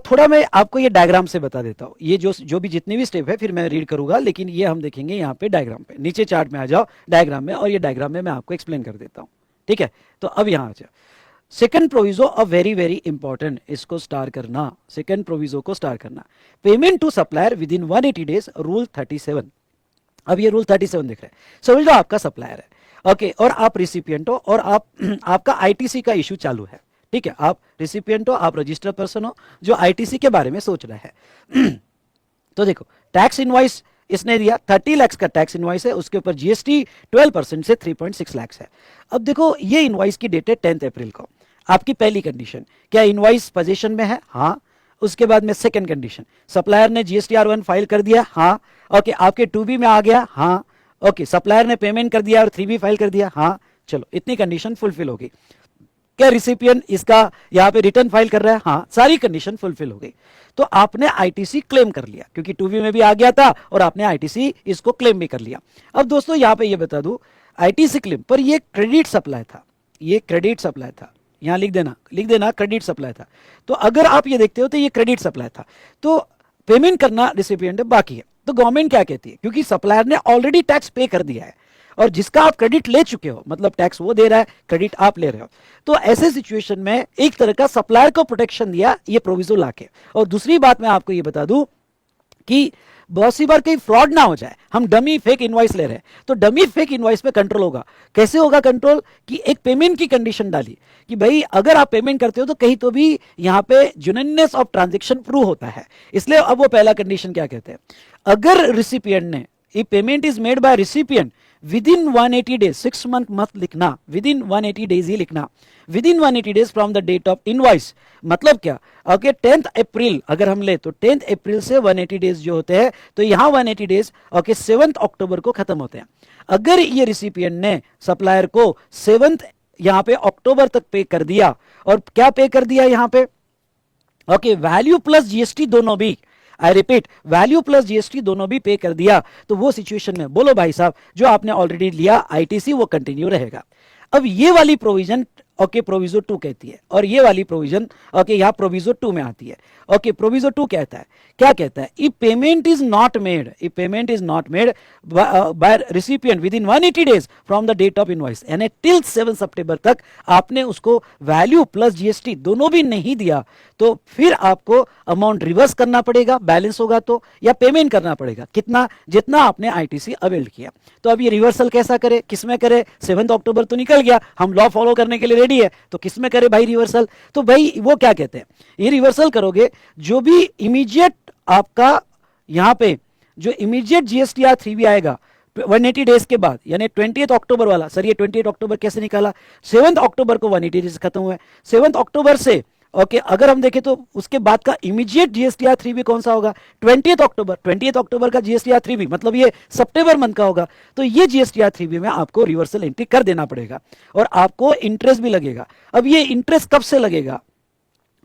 थोड़ा मैं आपको ये डायग्राम से बता देता हूं, ये जो भी जितने भी स्टेप है फिर मैं रीड करूंगा, लेकिन ये हम देखेंगे यहाँ पे डायग्राम पे। नीचे चार्ट में आ जाओ डायग्राम में, और ये डायग्राम में मैं आपको एक्सप्लेन कर देता हूं, ठीक है? तो अब यहां आ जाओ, second proviso a very very important, इसको स्टार करना, सेकंड प्रोविजो को स्टार करना। Payment to supplier within 180 days, rule 37। अब ये रूल 37 दिख रहा है, समझ लो आपका सप्लायर है, ओके, और आप रिसिपिएंट हो, और आप आपका आईटीसी का इशू चालू है, ठीक है? आप रिसिपिएंट हो, आप रजिस्टर्ड पर्सन हो जो आईटीसी के बारे में सोच रहे हैं। तो देखो टैक्स इनवॉइस इसने दिया, 30 लाख का टैक्स इनवॉइस है, उसके ऊपर जीएसटी 12% से 3.6 लाख है। अब देखो ये इनवॉइस की डेट है 10 अप्रैल को। आपकी पहली कंडीशन, क्या इनवॉइस पोजीशन में है? हाँ। उसके बाद में सेकंड कंडीशन, सप्लायर ने जीएसटीआर1 फाइल कर दिया? हाँ। ओके आपके 2B में आ गया? हाँ। ओके सप्लायर ने पेमेंट कर दिया और 3B फाइल कर दिया? हाँ। चलो इतनी कंडीशन फुलफिल होगी। क्या रिसिपिएंट इसका यहाँ पे रिटर्न फाइल कर रहा है? हाँ, सारी कंडीशन फुलफिल हो गई। तो आपने आईटीसी क्लेम कर लिया, क्योंकि 2B में भी आ गया था और आपने आईटीसी इसको क्लेम भी कर लिया। अब दोस्तों यहाँ पे ये बता दूं, आईटीसी क्लेम पर ये क्रेडिट सप्लाई था, ये क्रेडिट सप्लाई था, यहां लिख देना क्रेडिट सप्लाई था। तो अगर आप ये देखते हो तो ये क्रेडिट सप्लाई था, तो पेमेंट करना रिसिपिएंट बाकी है। तो गवर्नमेंट क्या कहती है, क्योंकि सप्लायर ने ऑलरेडी टैक्स पे कर दिया है और जिसका आप क्रेडिट ले चुके हो, मतलब टैक्स वो दे रहा है, क्रेडिट आप ले रहे हो, तो ऐसे सिचुएशन में एक तरह का सप्लायर को प्रोटेक्शन दिया ये प्रोविजो लाके। और दूसरी बात मैं आपको ये बता दूं कि बहुत सी बार कहीं फ्रॉड ना हो जाए, हम डमी फेक इनवॉइस ले रहे हैं, तो डमी फेक इनवॉइस पे कंट्रोल होगा। कैसे होगा कंट्रोल? कि एक पेमेंट की कंडीशन डाली कि भाई अगर आप पेमेंट करते हो तो कहीं तो भी यहां पे जेन्युइननेस ऑफ ट्रांजैक्शन प्रूव होता है। इसलिए अब वो पहला कंडीशन क्या कहते हैं, अगर रिसिपिएंट ने, if payment is made by recipient within 180 days, 6 month मत लिखना, within 180 days ही लिखना, within 180 days from the date of invoice। मतलब क्या? ओके 10th अप्रैल अगर हम ले तो 10th अप्रैल से 180 डेज जो होते हैं, तो यहां 180 डेज ओके 7th अक्टूबर को खत्म होते हैं। अगर ये रिसिपिएंट ने सप्लायर को 7th यहां पे अक्टूबर तक पे कर दिया, और क्या पे कर दिया यहां पे? ओके वैल्यू प्लस जीएसटी दोनों भी, I repeat value plus GST दोनों भी पे कर दिया, तो वो सिचुएशन में बोलो भाई साहब जो आपने ऑलरेडी लिया आईटीसी वो कंटिन्यू रहेगा। अब ये वाली प्रोविजन ओके प्रोविजो 2 कहती है, और ये वाली प्रोविजन ओके यहां प्रोविजो 2 में आती है। ओके प्रोविजो 2 कहता है, क्या कहता है? If payment is not made, if payment is not made by recipient within 180 days from the date of invoice, यानी टिल 7 सितंबर तक आपने उसको वैल्यू प्लस जीएसटी दोनों भी नहीं दिया, तो फिर आपको अमाउंट रिवर्स करना पड़ेगा, बैलेंस होगा तो, या पेमेंट करना पड़ेगा कितना, जितना आपने आईटीसी अवेल किया। तो अब ये रिवर्सल कैसा करे, किसमें करे? 7 अक्टूबर तो निकल गया, हम लॉ फॉलो करने के लिए रेडी है, तो किसमें करे भाई रिवर्सल? तो भाई वो क्या कहते हैं, ये रिवर्सल करोगे जो भी इमीडिएट आपका यहां पे जो इमीडिएट जीएसटीआर 3B आएगा 180 डेज के बाद, यानी 20 अक्टूबर वाला। सर ये 20 अक्टूबर कैसे निकाला? 7 अक्टूबर को 180 डेज खत्म हुआ है, 7 अक्टूबर से ओके अगर हम देखें तो उसके बाद का इमीडिएट जीएसटीआर 3B कौन सा होगा? 20 अक्टूबर, 20 अक्टूबर का जीएसटीआर 3B मतलब ये सितंबर मंथ का होगा। तो ये जीएसटीआर 3B में आपको रिवर्सल एंट्री कर देना पड़ेगा, और आपको इंटरेस्ट भी लगेगा। अब ये इंटरेस्ट कब से लगेगा?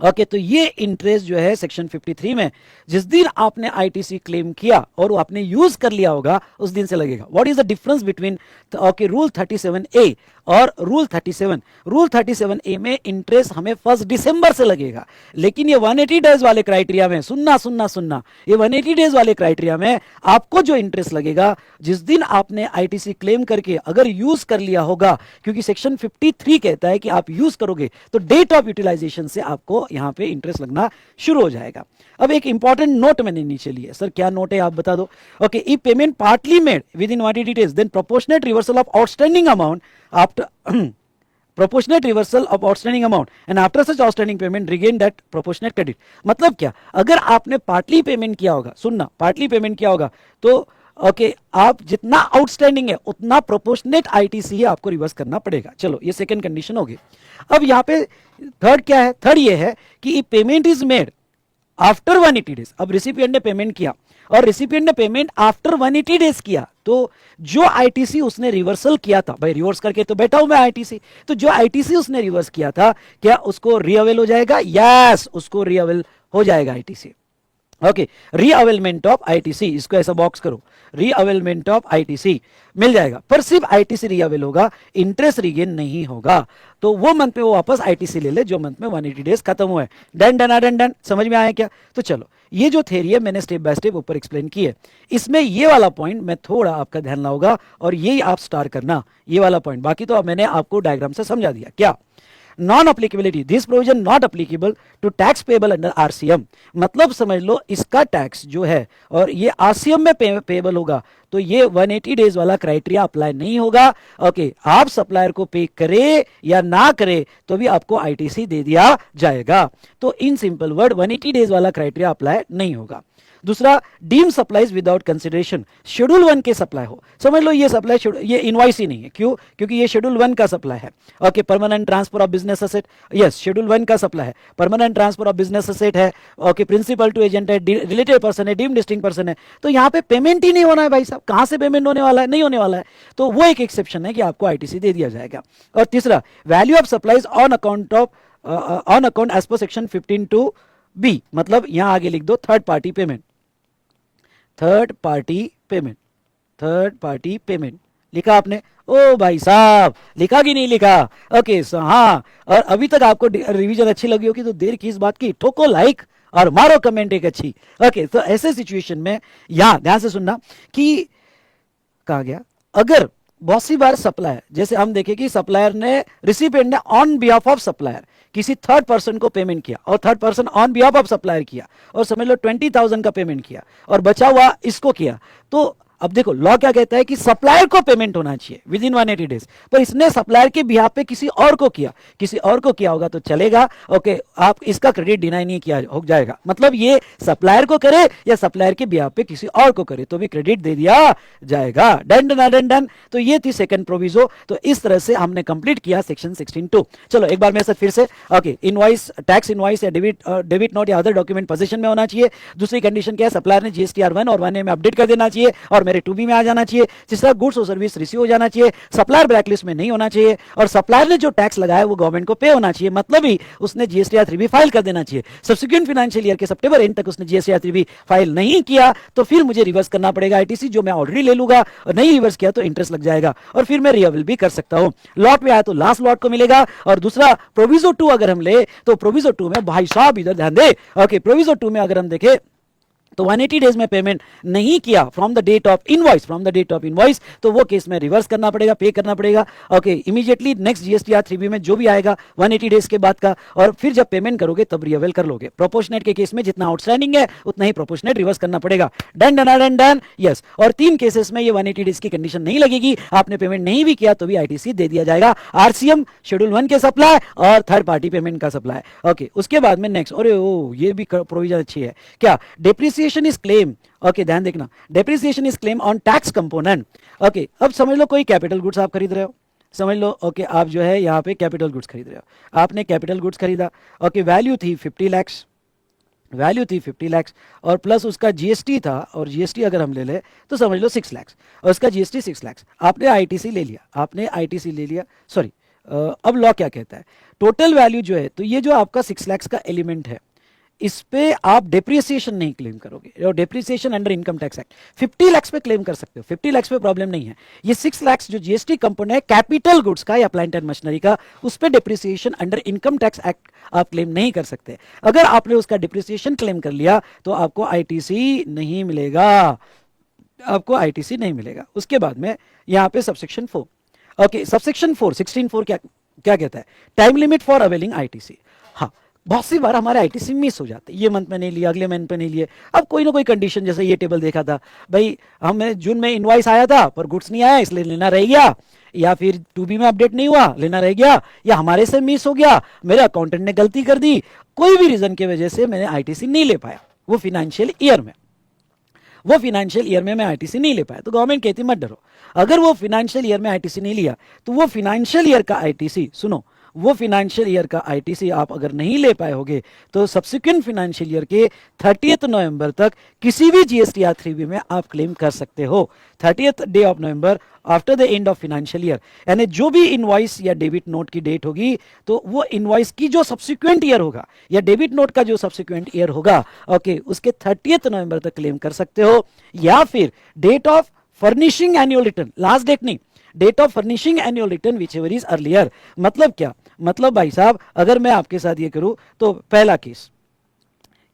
ओके तो ये इंटरेस्ट जो है सेक्शन 53 में जिस दिन आपने आईटीसी क्लेम किया और वो आपने यूज कर लिया होगा उस दिन से लगेगा। What is the difference between okay rule 37A और रूल 37? रूल 37A में इंटरेस्ट हमें 1 दिसंबर से लगेगा, लेकिन ये 180 डेज वाले क्राइटेरिया में, सुनना, ये 180 डेज वाले क्राइटेरिया में आपको जो इंटरेस्ट लगेगा जिस दिन आपने आईटीसी क्लेम करके अगर यूज कर लिया होगा, क्योंकि सेक्शन 53 कहता है कि आप यूज करोगे तो डेट ऑफ यूटिलाइजेशन से आपको आपको यहाँ पे इंटरेस्ट लगना शुरू हो जाएगा। अब एक इंपॉर्टेंट नोट मैंने नीचे लिया, सर क्या नोट है आप बता दो। Okay, if payment partly made within 180 days then proportionate reversal of outstanding amount after proportionate reversal of outstanding amount and after such outstanding payment regain that proportionate credit। मतलब क्या, अगर आपने partly payment किया होगा, सुनना, partly payment किया होगा तो ओके आप जितना आउटस्टैंडिंग है उतना प्रोपोर्शनेट आईटीसी ही आपको रिवर्स करना पड़ेगा। चलो ये सेकंड कंडीशन होगी। अब यहाँ पे थर्ड क्या है, थर्ड ये है कि payment is made after 180 days. अब रिसिपिएंट ने पेमेंट किया और रिसिपिएंट ने पेमेंट आफ्टर 180 डेज किया, तो जो आईटीसी उसने रिवर्सल किया था, भाई रिवर्स करके तो बैठा हूं मैं आईटीसी, तो जो आईटीसी उसने रिवर्स किया था क्या उसको रीअवेल हो जाएगा? यस, उसको रीअवेल हो जाएगा आईटीसी। ओके, रीअवेलमेंट ऑफ आईटीसी, इसको ऐसा बॉक्स करो, रीअवेलमेंट ऑफ आईटीसी मिल जाएगा, पर सिर्फ आईटीसी रीअवेल होगा, इंटरेस्ट रीगेन नहीं होगा। तो वो मंथ में वो वापस आईटीसी ले ले जो मंथ में 180 डेज खत्म हुए। डन डन डन डन, समझ में आया क्या? तो चलो ये जो थ्योरी है मैंने स्टेप बाय स्टेप ऊपर एक्सप्लेन की है, इसमें ये वाला पॉइंट मैं थोड़ा आपका ध्यान लाऊंगा और यही आप स्टार करना, ये वाला पॉइंट। बाकी तो अब मैंने आपको डायग्राम से समझा दिया। क्या non applicability, this provision not applicable to tax payable under RCM, मतलब समझ लो इसका टैक्स जो है और ये आरसीएम में पेबल होगा तो ये 180 डेज वाला क्राइटेरिया अप्लाई नहीं होगा। ओके, आप सप्लायर को पे करे या ना करे तो भी आपको आईटीसी दे दिया जाएगा। तो इन सिंपल वर्ड 180 डेज वाला क्राइटेरिया अप्लाई नहीं होगा। दूसरा, deem supplies without consideration, schedule 1 के सप्लाई हो, समझ लो ये सप्लाई ये इनवॉइस ही नहीं है, क्यों? क्योंकि ये शेड्यूल 1 का सप्लाई है। Okay, permanent transfer of business asset, yes schedule 1 का सप्लाई है, permanent transfer of business asset है। ओके, प्रिंसिपल टू एजेंट है, रिलेटेड पर्सन है, डीम डिस्टिंक्ट पर्सन है, तो यहाँ पे पेमेंट ही नहीं होना है भाई साहब, कहां से पेमेंट होने वाला है? नहीं होने वाला है, तो वो एक एक्सेप्शन है कि आपको आईटीसी दे दिया जाएगा। और तीसरा, value of supplies on account as per section 15(2)(b, मतलब यहां आगे लिख दो third party payment, third party payment, third party payment लिखा आपने? ओ भाई साहब, लिखा कि नहीं लिखा? ओके सो हाँ, और अभी तक आपको रिवीजन अच्छी लगी होगी तो देर किस बात की, ठोको लाइक और मारो कमेंट एक अच्छी। ओके, तो ऐसे सिचुएशन में यहां ध्यान से सुनना कि कहा गया, अगर बहुत सी बार सप्लायर, जैसे हम देखें कि सप्लायर ने, रिसिपिएंट ने ऑन बिहाफ ऑफ सप्लायर किसी थर्ड पर्सन को पेमेंट किया और third person on behalf of supplier किया और समझ लो 20,000 का पेमेंट किया और बचा हुआ इसको किया, तो अब देखो लॉ क्या कहता है कि सप्लायर को पेमेंट होना चाहिए विद इन 180 डेज, पर इसने सप्लायर के बिहाफ पे किसी और को किया, किसी और को किया होगा तो चलेगा। ओके, आप इसका क्रेडिट डिनाई नहीं किया हो जाएगा, मतलब ये सप्लायर को करे या सप्लायर के बिहाफ पे किसी और को करे तो भी क्रेडिट दे दिया जाएगा। डन डन डन डन, तो ये थी सेकंड प्रोविजो। तो इस तरह से हमने कंप्लीट किया सेक्शन 16(2). चलो एक बार मेरे साथ फिर से, ओके, इनवॉइस, टैक्स इनवॉइस या डेबिट नोट या अदर डॉक्यूमेंट पोजीशन में होना चाहिए। दूसरी कंडीशन क्या है, सप्लायर ने जीएसटीआर 1 और 1A में अपडेट कर देना चाहिए और मेरे 2B में आ जाना चाहिए। तीसरा, गुड्स और सर्विस रिसीव हो जाना चाहिए, सप्लायर ब्लैकलिस्ट में नहीं होना चाहिए और सप्लायर ने जो टैक्स लगाया वो गवर्नमेंट को पे होना चाहिए, मतलब ही उसने जीएसटीआर 3B फाइल कर देना चाहिए। सब्सिक्वेंट फाइनेंशियल ईयर के सितंबर एंड तक उसने जीएसटीआर 3B फाइल नहीं किया तो फिर मुझे रिवर्स करना पड़ेगा आईटीसी, जो मैं ऑलरेडी ले लूंगा, और नहीं रिवर्स किया तो इंटरेस्ट लग जाएगा और फिर मैं रिअवेल भी कर सकता हूं। लॉट में आया तो लास्ट लॉट को मिलेगा। और दूसरा, प्रोविजो 2 अगर हम ले तो प्रोविजो 2 में, भाई साहब इधर ध्यान दे, ओके, प्रोविजो 2 में अगर हम देखें तो 180 डेज में पेमेंट नहीं किया from the date of invoice, from the date of invoice, तो वो केस में रिवर्स करना पड़ेगा, पे करना पड़ेगा। Okay, immediately next GSTR 3B में जो भी आएगा 180 डेज के बाद का, और फिर जब पेमेंट करोगे तब रिअवेल कर लोगे। प्रोपोर्शनेट के केस में जितना आउटस्टैंडिंग है उतना ही प्रोपोर्शनेट रिवर्स करना पड़ेगा। Done done done done, yes. और 3 केसेस में ये 180 डेज की कंडीशन नहीं लगेगी, आपने पेमेंट नहीं भी किया तो भी आईटीसी दे दिया जाएगा। आरसीएम, शेड्यूल 1 के सप्लाई और थर्ड पार्टी पेमेंट का सप्लाई। ओके, उसके बाद में नेक्स्ट, अरे ओ ये भी प्रोविजन अच्छी है क्या, डेप्रिसिएशन इज क्लेम। ओके, ध्यान देखना, depreciation is claim on tax component. Okay, अब समझ लो कोई कैपिटल गुड्स आप खरीद रहे हो, समझ लो, ओके, आप जो है यहाँ पे कैपिटल गुड्स खरीद रहे हो, आपने कैपिटल गुड्स खरीदा, ओके, वैल्यू थी 50 lakhs, वैल्यू थी 50 lakhs और प्लस उसका जीएसटी था, और जीएसटी अगर हम ले ले तो समझ लो 6 lakhs और उसका जीएसटी 6 lakhs, आपने आईटीसी ले लिया, आपने आईटीसी ले लिया, सॉरी, अब लॉ क्या कहता है, टोटल वैल्यू जो है, तो ये जो आपका 6 lakhs का एलिमेंट है इस पे आप डेप्रिसिएशन नहीं क्लेम करोगे, और depreciation under income tax act 50 lakhs पे क्लेम कर सकते हो, 50 lakhs पे प्रॉब्लम नहीं है। ये 6 lakhs जो जीएसटी कंपोनेंट है कैपिटल गुड्स का या प्लांट एंड मशीनरी का, उस पे depreciation under income tax act आप क्लेम नहीं कर सकते। अगर आपने उसका डेप्रिसिएशन क्लेम कर लिया तो आपको आईटीसी नहीं मिलेगा, आपको आईटीसी नहीं मिलेगा। उसके बाद में यहाँ पे सबसेक्शन 4, ओके, सबसेक्शन 4 16(4) क्या कहता है, time limit for availing ITC. हाँ, बहुत सी बार हमारे आईटीसी मिस हो जाते, ये मंथ में नहीं लिया, अगले मंथ में नहीं लिए। अब कोई ना कोई कंडीशन, जैसे ये टेबल देखा था भाई, हमें जून में इनवॉइस आया था पर गुड्स नहीं आया इसलिए लेना रह गया, या फिर टू बी में अपडेट नहीं हुआ लेना रह गया, या हमारे से मिस हो गया, मेरे अकाउंटेंट ने गलती कर दी, कोई भी रीजन की वजह से मैंने आईटीसी नहीं ले पाया वो फाइनेंशियल ईयर में, वो फाइनेंशियल ईयर में मैं आईटीसी नहीं ले पाया, तो गवर्नमेंट कहती मत डरो। अगर वो फाइनेंशियल ईयर में आईटीसी नहीं लिया तो वो फाइनेंशियल ईयर का आईटीसी, सुनो, वो फाइनेंशियल ईयर का आईटीसी आप अगर नहीं ले पाए होगे तो सब्सिक्वेंट फाइनेंशियल ईयर के 30 नवंबर तक किसी भी जीएसटीआर 3B में आप क्लेम कर सकते हो। 30th day of November after the end of financial year, यानी जो भी इनवॉइस या डेबिट नोट की डेट होगी तो वो इनवॉइस की जो सब्सिक्वेंट ईयर होगा या डेबिट नोट का जो सब्सिक्वेंट ईयर होगा, ओके, उसके 30th नवंबर तक क्लेम कर सकते हो। या फिर date of furnishing annual return, last date नहीं, date of furnishing annual return whichever is earlier. मतलब क्या, मतलब भाई साहब अगर मैं आपके साथ ये करूं तो पहला केस,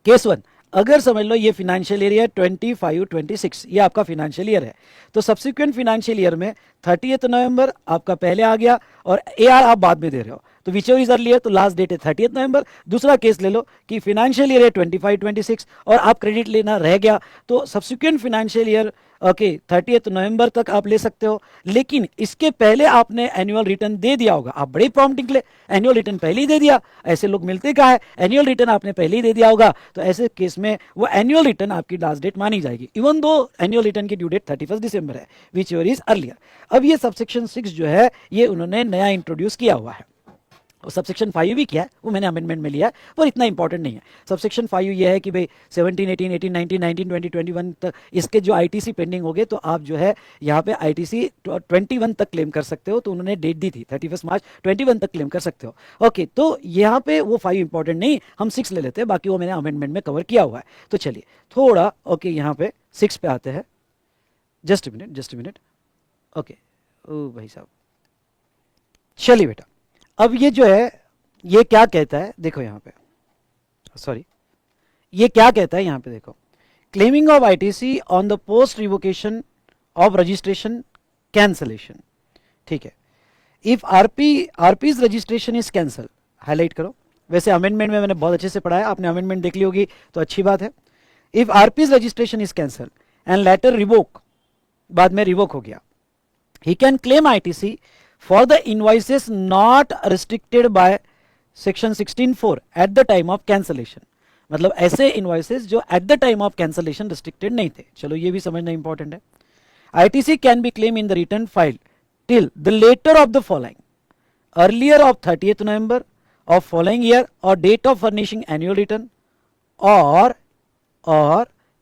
केस 1, अगर समझ लो ये फाइनेंशियल ईयर है 25-26, ये आपका फाइनेंशियल ईयर है, तो सब्सिक्वेंट फाइनेंशियल ईयर में 30th नवंबर आपका पहले आ गया और एआर आप बाद में दे रहे हो, तो विच एवर इज अर्लियर, तो लास्ट डेट है 30th नवंबर। दूसरा केस ले लो कि फाइनेंशियल ईयर है 25-26 और आप क्रेडिट लेना रह गया, तो subsequent financial year okay 30th नवंबर तक आप ले सकते हो, लेकिन इसके पहले आपने एनुअल रिटर्न दे दिया होगा। आप बड़े प्रॉम्प्ट निकले, एनुअल रिटर्न पहले ही दे दिया, ऐसे लोग मिलते कहाँ है, एनुअल रिटर्न आपने पहले ही दे दिया होगा, तो ऐसे केस में वो एनुअल रिटर्न आपकी लास्ट डेट मानी जाएगी, इवन दो एनुअल रिटर्न की ड्यू डेट 31 दिसंबर है, विच एवर इज अर्लियर। अब ये सबसेक्शन 6 जो है ये उन्होंने नया इंट्रोड्यूस किया हुआ है, और सबसेक्शन 5 भी किया है, वो मैंने अमेंडमेंट में लिया है, पर इतना इंपॉर्टेंट नहीं है। सबसेक्शन 5 ये है कि भाई 17, 18, 18, 19, 19, 20, 21 तक इसके जो आईटीसी पेंडिंग हो गए तो आप जो है यहाँ पे आईटीसी 21 तक क्लेम कर सकते हो, तो उन्होंने डेट दी थी 31 मार्च, 21 तक क्लेम कर सकते हो। ओके, तो यहाँ पे वो 5 इंपॉर्टेंट नहीं, हम 6 ले लेते हैं, बाकी वो मैंने अमेंडमेंट में कवर किया हुआ है। तो चलिए थोड़ा ओके यहाँ पे 6 पे आते हैं, जस्ट ए मिनट, ओके, ओ भाई साहब, चलिए बेटा, अब ये जो है ये क्या कहता है, देखो यहाँ पे, सॉरी, ये क्या कहता है यहाँ पे देखो, claiming of ITC on the post revocation of registration cancellation, ठीक है, if RP's registration is cancel, highlight करो, वैसे अमेंडमेंट में मैंने बहुत अच्छे से पढ़ा है, आपने अमेंडमेंट देख ली होगी तो अच्छी बात है। If RP's registration is cancel and later revoke, बाद में रिवोक हो गया, he can claim ITC for the invoices not restricted by section 16(4) at the time of cancellation। मतलब ऐसे इनवॉइसेस जो at the time of cancellation restricted नहीं थे, चलो ये भी समझना इंपॉर्टेंट है। ITC can be claim in the return file till the later of the following, earlier of 30th November of following year और date of furnishing annual return, और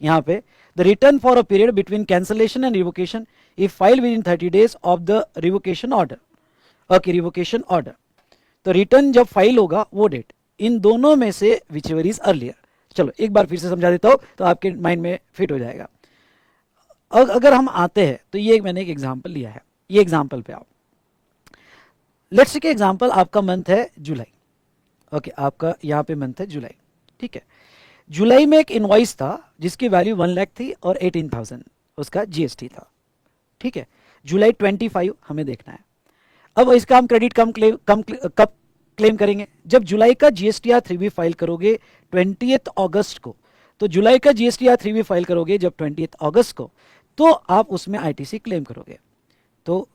यहाँ पे the return for a period between cancellation and revocation if filed within 30 days of the revocation order। okay, revocation order, तो return जब file होगा वो date, इन दोनों में से विच एवर इज अर्लियर। चलो एक बार फिर से समझा देता हूं तो आपके माइंड में फिट हो जाएगा। अगर हम आते हैं तो ये मैंने एक एग्जांपल लिया है, ये एग्जांपल पे आओ, लेट्स से एग्जांपल आपका मंथ है जुलाई, ओके, आपका यहाँ पे मंथ है जुलाई, ठीक है, जुलाई में एक इनवॉइस था जिसकी वैल्यू 1 लाख थी और 18,000 उसका जीएसटी था, ठीक है, जुलाई 25 हमें देखना है। अब इसका हम क्रेडिट कब क्लेम करेंगे, जब जुलाई का जीएसटीआर 3B फाइल करोगे 20th अगस्त को, तो जुलाई का जीएसटीआर 3B फाइल करोगे जब 20th अगस्त को, तो आप उसमें आईटीसी क्लेम करोगे। तो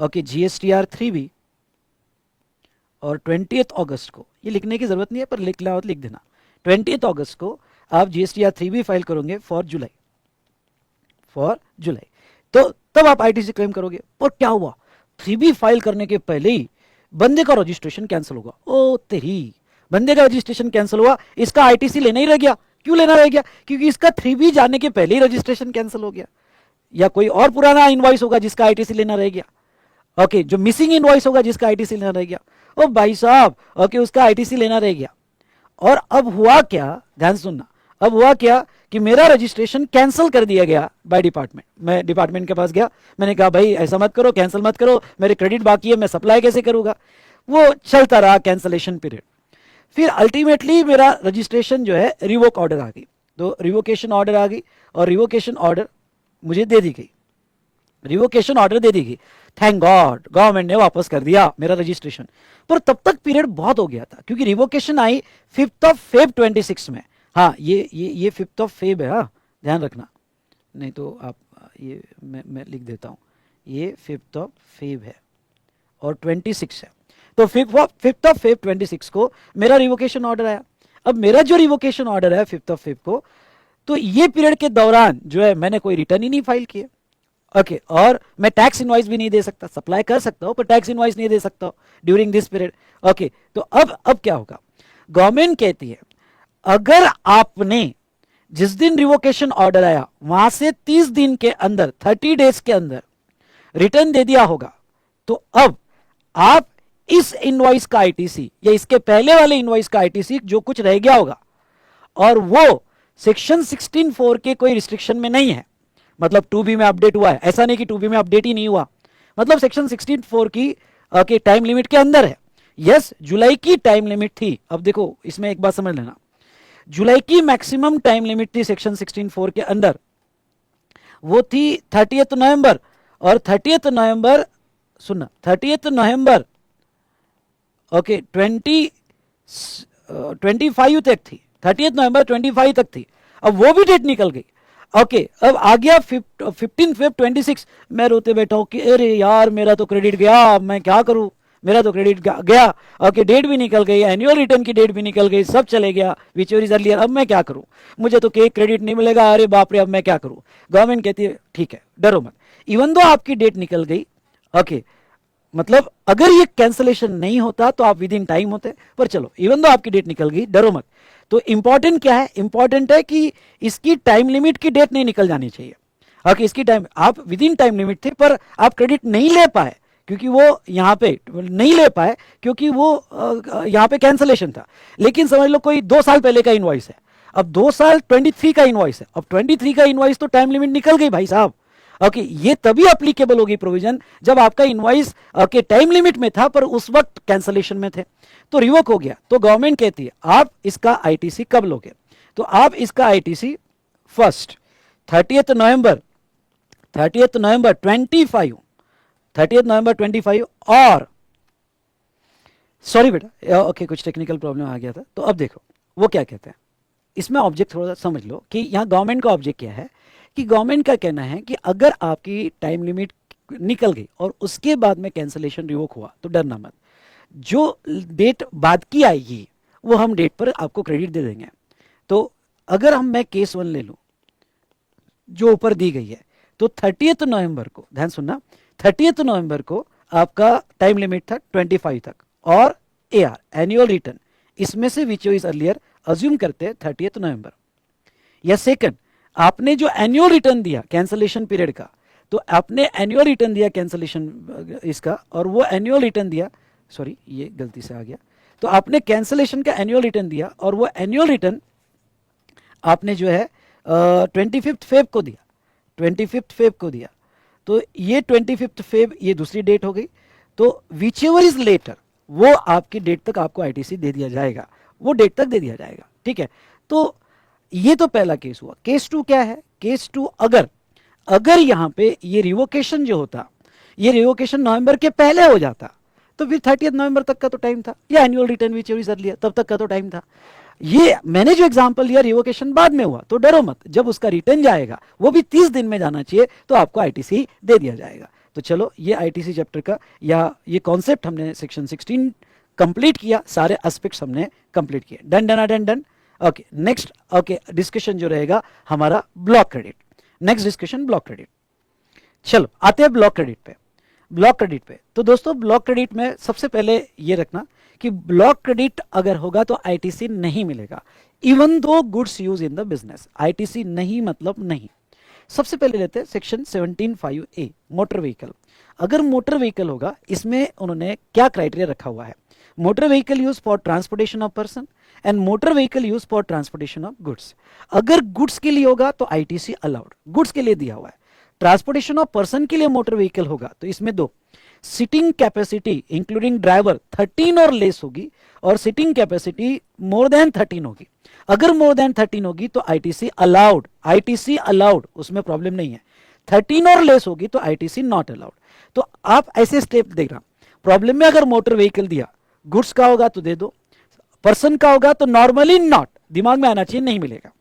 ओके, जीएसटीआर 3B और 20th अगस्त को, ये लिखने की जरूरत नहीं है पर लिख देना, 20th अगस्त को आप जीएसटीआर 3B फाइल करोगे फॉर जुलाई, तो तब आप आईटीसी क्लेम करोगे। पर क्या हुआ, 3B फाइल करने के पहले ही बंदे का रजिस्ट्रेशन कैंसिल होगा, ओ तेरी, बंदे का रजिस्ट्रेशन कैंसिल हुआ, इसका आईटीसी लेना ही रह गया। क्यों लेना रह गया, क्योंकि इसका 3B जाने के पहले ही रजिस्ट्रेशन कैंसिल हो गया, या कोई और पुराना इनवॉइस होगा जिसका आईटीसी लेना रह गया, ओके, जो मिसिंग इनवॉइस होगा जिसका आईटीसी लेना रह गया, ओ भाई साहब, ओके, उसका आईटीसी लेना रह गया। और अब हुआ क्या, ध्यान सुनना, अब हुआ क्या कि मेरा रजिस्ट्रेशन कैंसिल कर दिया गया बाय डिपार्टमेंट। मैं डिपार्टमेंट के पास गया, मैंने कहा भाई ऐसा मत करो, कैंसिल मत करो, मेरे क्रेडिट बाकी है, मैं सप्लाई कैसे करूंगा। वो चलता रहा कैंसिलेशन पीरियड, फिर अल्टीमेटली मेरा रजिस्ट्रेशन जो है रिवोक ऑर्डर आ गई, तो रिवोकेशन ऑर्डर आ गई और रिवोकेशन ऑर्डर मुझे दे दी गई, रिवोकेशन ऑर्डर दे दी गई। थैंक गॉड गवर्नमेंट ने वापस कर दिया मेरा रजिस्ट्रेशन। पर तब तक पीरियड बहुत हो गया था, क्योंकि रिवोकेशन आई 5 Feb 26 में। हाँ, ये 5 Feb है, हाँ ध्यान रखना, नहीं तो आप ये मैं लिख देता हूँ, ये 5 Feb है और 26 है। तो 5 Feb 26 को मेरा रिवोकेशन ऑर्डर आया। अब मेरा जो रिवोकेशन ऑर्डर है 5 Feb को, तो ये पीरियड के दौरान जो है मैंने कोई रिटर्न ही नहीं फाइल किया। ओके, और मैं टैक्स इनवॉइस भी नहीं दे सकता, सप्लाई कर सकता हूं पर टैक्स इनवॉइस नहीं दे सकता ड्यूरिंग दिस पीरियड। ओके, तो अब क्या होगा, गवर्नमेंट कहती है अगर आपने जिस दिन रिवोकेशन ऑर्डर आया वहां से 30 दिन के अंदर, 30 डेज के अंदर रिटर्न दे दिया होगा, तो अब आप इस इनवॉइस का आईटीसी या इसके पहले वाले इनवॉइस का आईटीसी जो कुछ रह गया होगा, और वो सेक्शन 16(4) के कोई रिस्ट्रिक्शन में नहीं है, मतलब 2B में अपडेट हुआ है, ऐसा नहीं कि 2B में अपडेट ही नहीं हुआ, मतलब सेक्शन 16(4) की टाइम लिमिट के अंदर है। यस, जुलाई की टाइम लिमिट थी। अब देखो इसमें एक बात समझ लेना, जुलाई की मैक्सिमम टाइम लिमिट थी सेक्शन 16(4) के अंदर, वो थी 30 नवंबर। और 30 नवंबर, सुनना, 30 नवंबर ओके 25 तक थी, 30 नवंबर 25 तक थी। अब वो भी डेट निकल गई। ओके, अब आ गया 15 Feb 26। मैं रोते बैठा हूं कि अरे यार मेरा तो क्रेडिट गया, अब मैं क्या करूं, मेरा तो क्रेडिट गया। ओके, डेट भी निकल गई, एनुअल रिटर्न की डेट भी निकल गई, सब चले गया, विच इज अर्लियर, अब मैं क्या करूं, मुझे तो क्रेडिट नहीं मिलेगा, अरे बाप रे अब मैं क्या करूं। गवर्नमेंट कहती है ठीक है डरो मत, इवन दो आपकी डेट निकल गई, ओके, मतलब अगर ये कैंसलेशन नहीं होता तो आप विद इन टाइम होते, पर चलो इवन दो आपकी डेट निकल गई, डरो मत। तो इंपॉर्टेंट क्या है, इंपॉर्टेंट है कि इसकी टाइम लिमिट की डेट नहीं निकल जानी चाहिए। ओके, इसकी टाइम, आप विद इन टाइम लिमिट थे पर आप क्रेडिट नहीं ले पाए, क्योंकि वो यहाँ पे नहीं ले पाए, क्योंकि वो यहाँ पे कैंसलेशन था। लेकिन समझ लो कोई 2 साल पहले का इनवॉइस है, अब 2 साल 23 का इनवॉइस है, अब 23 का इनवॉइस तो टाइम लिमिट निकल गई भाई साहब। ओके, ये तभी एप्लीकेबल होगी प्रोविजन जब आपका इनवॉइस के टाइम लिमिट में था पर उस वक्त कैंसलेशन में थे, तो रिवोक हो गया। तो गवर्नमेंट कहती है आप इसका आईटीसी कब लोगे, तो आप इसका आईटीसी फर्स्ट 30 नवंबर 25 और सॉरी बेटा, ओके कुछ टेक्निकल प्रॉब्लम आ गया था। तो अब देखो वो क्या कहते हैं, इसमें ऑब्जेक्ट थोड़ा सा समझ लो कि यहाँ गवर्नमेंट का ऑब्जेक्ट क्या है, कि गवर्नमेंट का कहना है कि अगर आपकी टाइम लिमिट निकल गई और उसके बाद में कैंसलेशन रिवोक हुआ तो डरना मत, जो डेट बाद की आएगी वो हम डेट पर आपको क्रेडिट दे देंगे। तो अगर मैं केस 1 ले लूं जो ऊपर दी गई है, तो 30 नवंबर को, ध्यान सुनना, 30 नवंबर को आपका टाइम लिमिट था 25 तक, और AR एनुअल रिटर्न, इसमें से विच इज अर्लियर अज्यूम करते हैं 30 नवंबर। या सेकंड, आपने जो एनुअल रिटर्न दिया कैंसलेशन पीरियड का, तो आपने एनुअल रिटर्न दिया कैंसलेशन इसका, और वो एनुअल रिटर्न दिया, सॉरी ये गलती से आ गया, तो आपने कैंसलेशन का एनुअल रिटर्न दिया और वो एनुअल रिटर्न आपने जो है 25 फेब को दिया, 25 फेब को दिया, तो ये 25 फेब ये दूसरी डेट हो गई। तो विच एवर इज लेटर, वो आपकी डेट तक आपको आईटीसी दे दिया जाएगा, वो डेट तक दे दिया जाएगा, ठीक है। तो ये तो पहला केस हुआ। केस 2 क्या है, केस 2 अगर यहां पे ये रिवोकेशन जो होता, ये रिवोकेशन नवंबर के पहले हो जाता, तो फिर 30 नवंबर तक का तो टाइम था, या annual return whichever is earlier तब तक का तो टाइम था। ये मैंने जो एग्जांपल लिया रिवोकेशन बाद में हुआ, तो डरो मत, जब उसका रिटर्न जाएगा वो भी 30 दिन में जाना चाहिए, तो आपको आईटीसी दे दिया जाएगा। तो चलो ये आईटीसी चैप्टर का या ये कॉन्सेप्ट हमने सेक्शन 16 कंप्लीट किया, सारे एस्पेक्ट्स हमने कंप्लीट किए, done done done done. Okay, next okay discussion जो रहेगा हमारा block credit, next discussion block credit. चलो आते हैं ब्लॉक क्रेडिट पे। ब्लॉक क्रेडिट पे तो दोस्तों ब्लॉक क्रेडिट में सबसे पहले ये रखना कि ब्लॉक क्रेडिट अगर होगा तो आईटीसी नहीं मिलेगा, even though goods use in the business, आईटीसी नहीं मतलब नहीं। सबसे पहले लेते हैं सेक्शन 17(5)(a) मोटर व्हीकल। अगर मोटर व्हीकल होगा, इसमें उन्होंने क्या क्राइटेरिया रखा हुआ है, motor vehicle use for transportation of person and motor vehicle use for transportation of goods. अगर गुड्स के लिए होगा तो आईटीसी अलाउड, गुड्स के लिए दिया हुआ है। ट्रांसपोर्टेशन ऑफ पर्सन के लिए मोटर व्हीकल होगा तो इसमें दो, सिटिंग कैपेसिटी इंक्लूडिंग ड्राइवर 13 और लेस होगी, और सिटिंग कैपेसिटी मोर देन 13 होगी। अगर मोर देन 13 होगी तो आईटीसी अलाउड, आईटीसी अलाउड, उसमें प्रॉब्लम नहीं है। 13 और लेस होगी तो आईटीसी नॉट अलाउड। तो आप ऐसे स्टेप देखना, प्रॉब्लम में अगर मोटर व्हीकल दिया, गुड्स का होगा तो दे दो, पर्सन का होगा तो नॉर्मली नॉट, दिमाग में आना चाहिए, नहीं मिलेगा।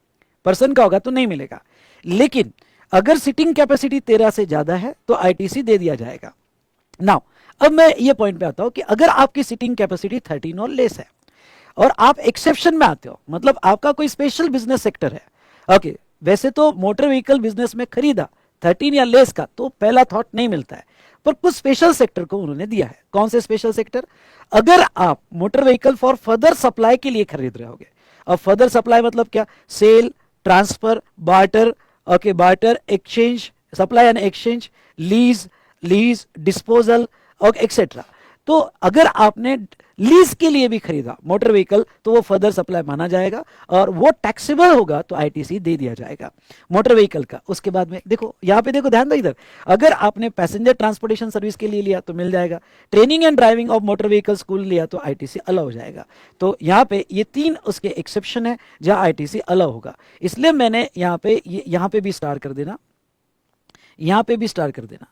पर्सन का होगा तो नहीं मिलेगा, लेकिन अगर सिटिंग कैपेसिटी 13 से ज्यादा है तो आईटीसी दे दिया जाएगा। नाउ अब मैं ये पॉइंट पे आता हूं कि अगर आपकी सिटिंग कैपेसिटी 13 और लेस है और आप एक्सेप्शन में आते हो, मतलब आपका कोई स्पेशल बिजनेस सेक्टर है, ओके, वैसे तो मोटर व्हीकल बिजनेस में खरीदा 13 या लेस का तो पहला थॉट नहीं मिलता है, पर कुछ स्पेशल सेक्टर को उन्होंने दिया है। कौन से स्पेशल सेक्टर? अगर आप motor vehicle for further supply के लिए खरीद रहे होगे, अब फर्दर सप्लाई मतलब क्या? Sale, transfer, barter, okay, barter, exchange, supply and exchange, lease, disposal और एक्सेट्रा। तो अगर आपने लीज के लिए भी खरीदा मोटर व्हीकल तो वो फर्दर सप्लाई माना जाएगा और वो टैक्सेबल होगा तो आईटीसी दे दिया जाएगा मोटर व्हीकल का। उसके बाद में देखो, यहां पे देखो, ध्यान दो इधर, अगर आपने पैसेंजर ट्रांसपोर्टेशन सर्विस के लिए लिया तो मिल जाएगा, training and driving of motor vehicle school लिया तो आईटीसी अलाउ हो जाएगा। तो यहाँ पे ये 3 उसके एक्सेप्शन है जहां आईटीसी अलाउ होगा, इसलिए मैंने यहाँ पे भी स्टार कर देना, यहाँ पे भी स्टार कर देना,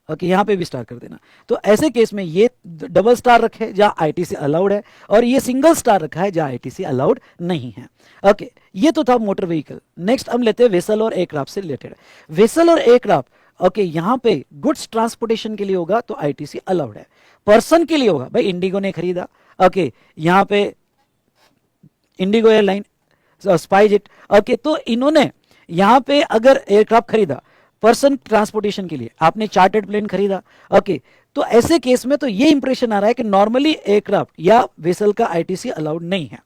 ओके, यहाँ पे भी स्टार कर देना। तो ऐसे केस में ये डबल स्टार रखे जहां आईटीसी अलाउड है और ये सिंगल स्टार रखा है जहां आईटीसी अलाउड नहीं है। ओके, ये तो था मोटर व्हीकल। नेक्स्ट हम लेते हैं वेसल और एयरक्राफ्ट से रिलेटेड। वेसल और एयरक्राफ्ट, ओके, यहाँ पे गुड्स ट्रांसपोर्टेशन के लिए होगा तो आईटीसी अलाउड है। पर्सन के लिए होगा, भाई इंडिगो ने खरीदा, ओके, यहाँ पे इंडिगो एयरलाइन, स्पाइसजेट, ओके, तो इन्होंने यहाँ पे अगर एयरक्राफ्ट खरीदा पर्सन ट्रांसपोर्टेशन के लिए, आपने चार्टर्ड प्लेन खरीदा, ओके, तो ऐसे केस में तो ये इंप्रेशन आ रहा है कि नॉर्मली एयरक्राफ्ट या वेसल का आईटीसी अलाउड नहीं है,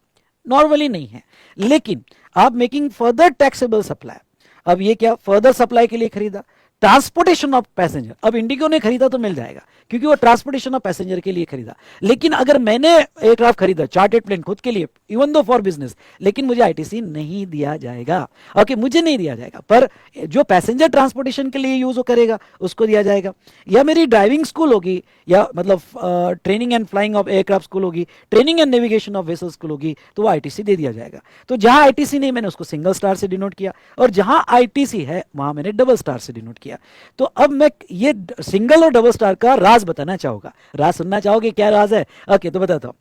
नॉर्मली नहीं है। लेकिन आप मेकिंग फर्दर टैक्सेबल सप्लाई, अब ये क्या, फर्दर सप्लाई के लिए खरीदा, ट्रांसपोर्टेशन ऑफ पैसेंजर, अब इंडिगो ने खरीदा तो मिल जाएगा क्योंकि वो ट्रांसपोर्टेशन ऑफ पैसेंजर के लिए खरीदा। लेकिन अगर मैंने एयरक्राफ्ट खरीदा चार्टर्ड प्लेन खुद के लिए, इवन दो फॉर बिजनेस, लेकिन मुझे आईटीसी नहीं दिया जाएगा, ओके, मुझे नहीं दिया जाएगा, पर जो पैसेंजर ट्रांसपोर्टेशन के लिए यूज करेगा उसको दिया जाएगा। या मेरी ड्राइविंग स्कूल होगी, या मतलब training and flying of aircraft school होगी, training and navigation of vessel school होगी, तो वो आईटीसी दे दिया जाएगा। तो जहां आईटीसी नहीं मैंने उसको सिंगल स्टार से डिनोट किया, और जहां आईटीसी है वहां मैंने डबल स्टार से डिनोट किया। तो अब मैं ये सिंगल और डबल स्टार का राज बताना चाहूंगा। राज सुनना चाहोगे? क्या राज है? ओके, तो बताता हूं।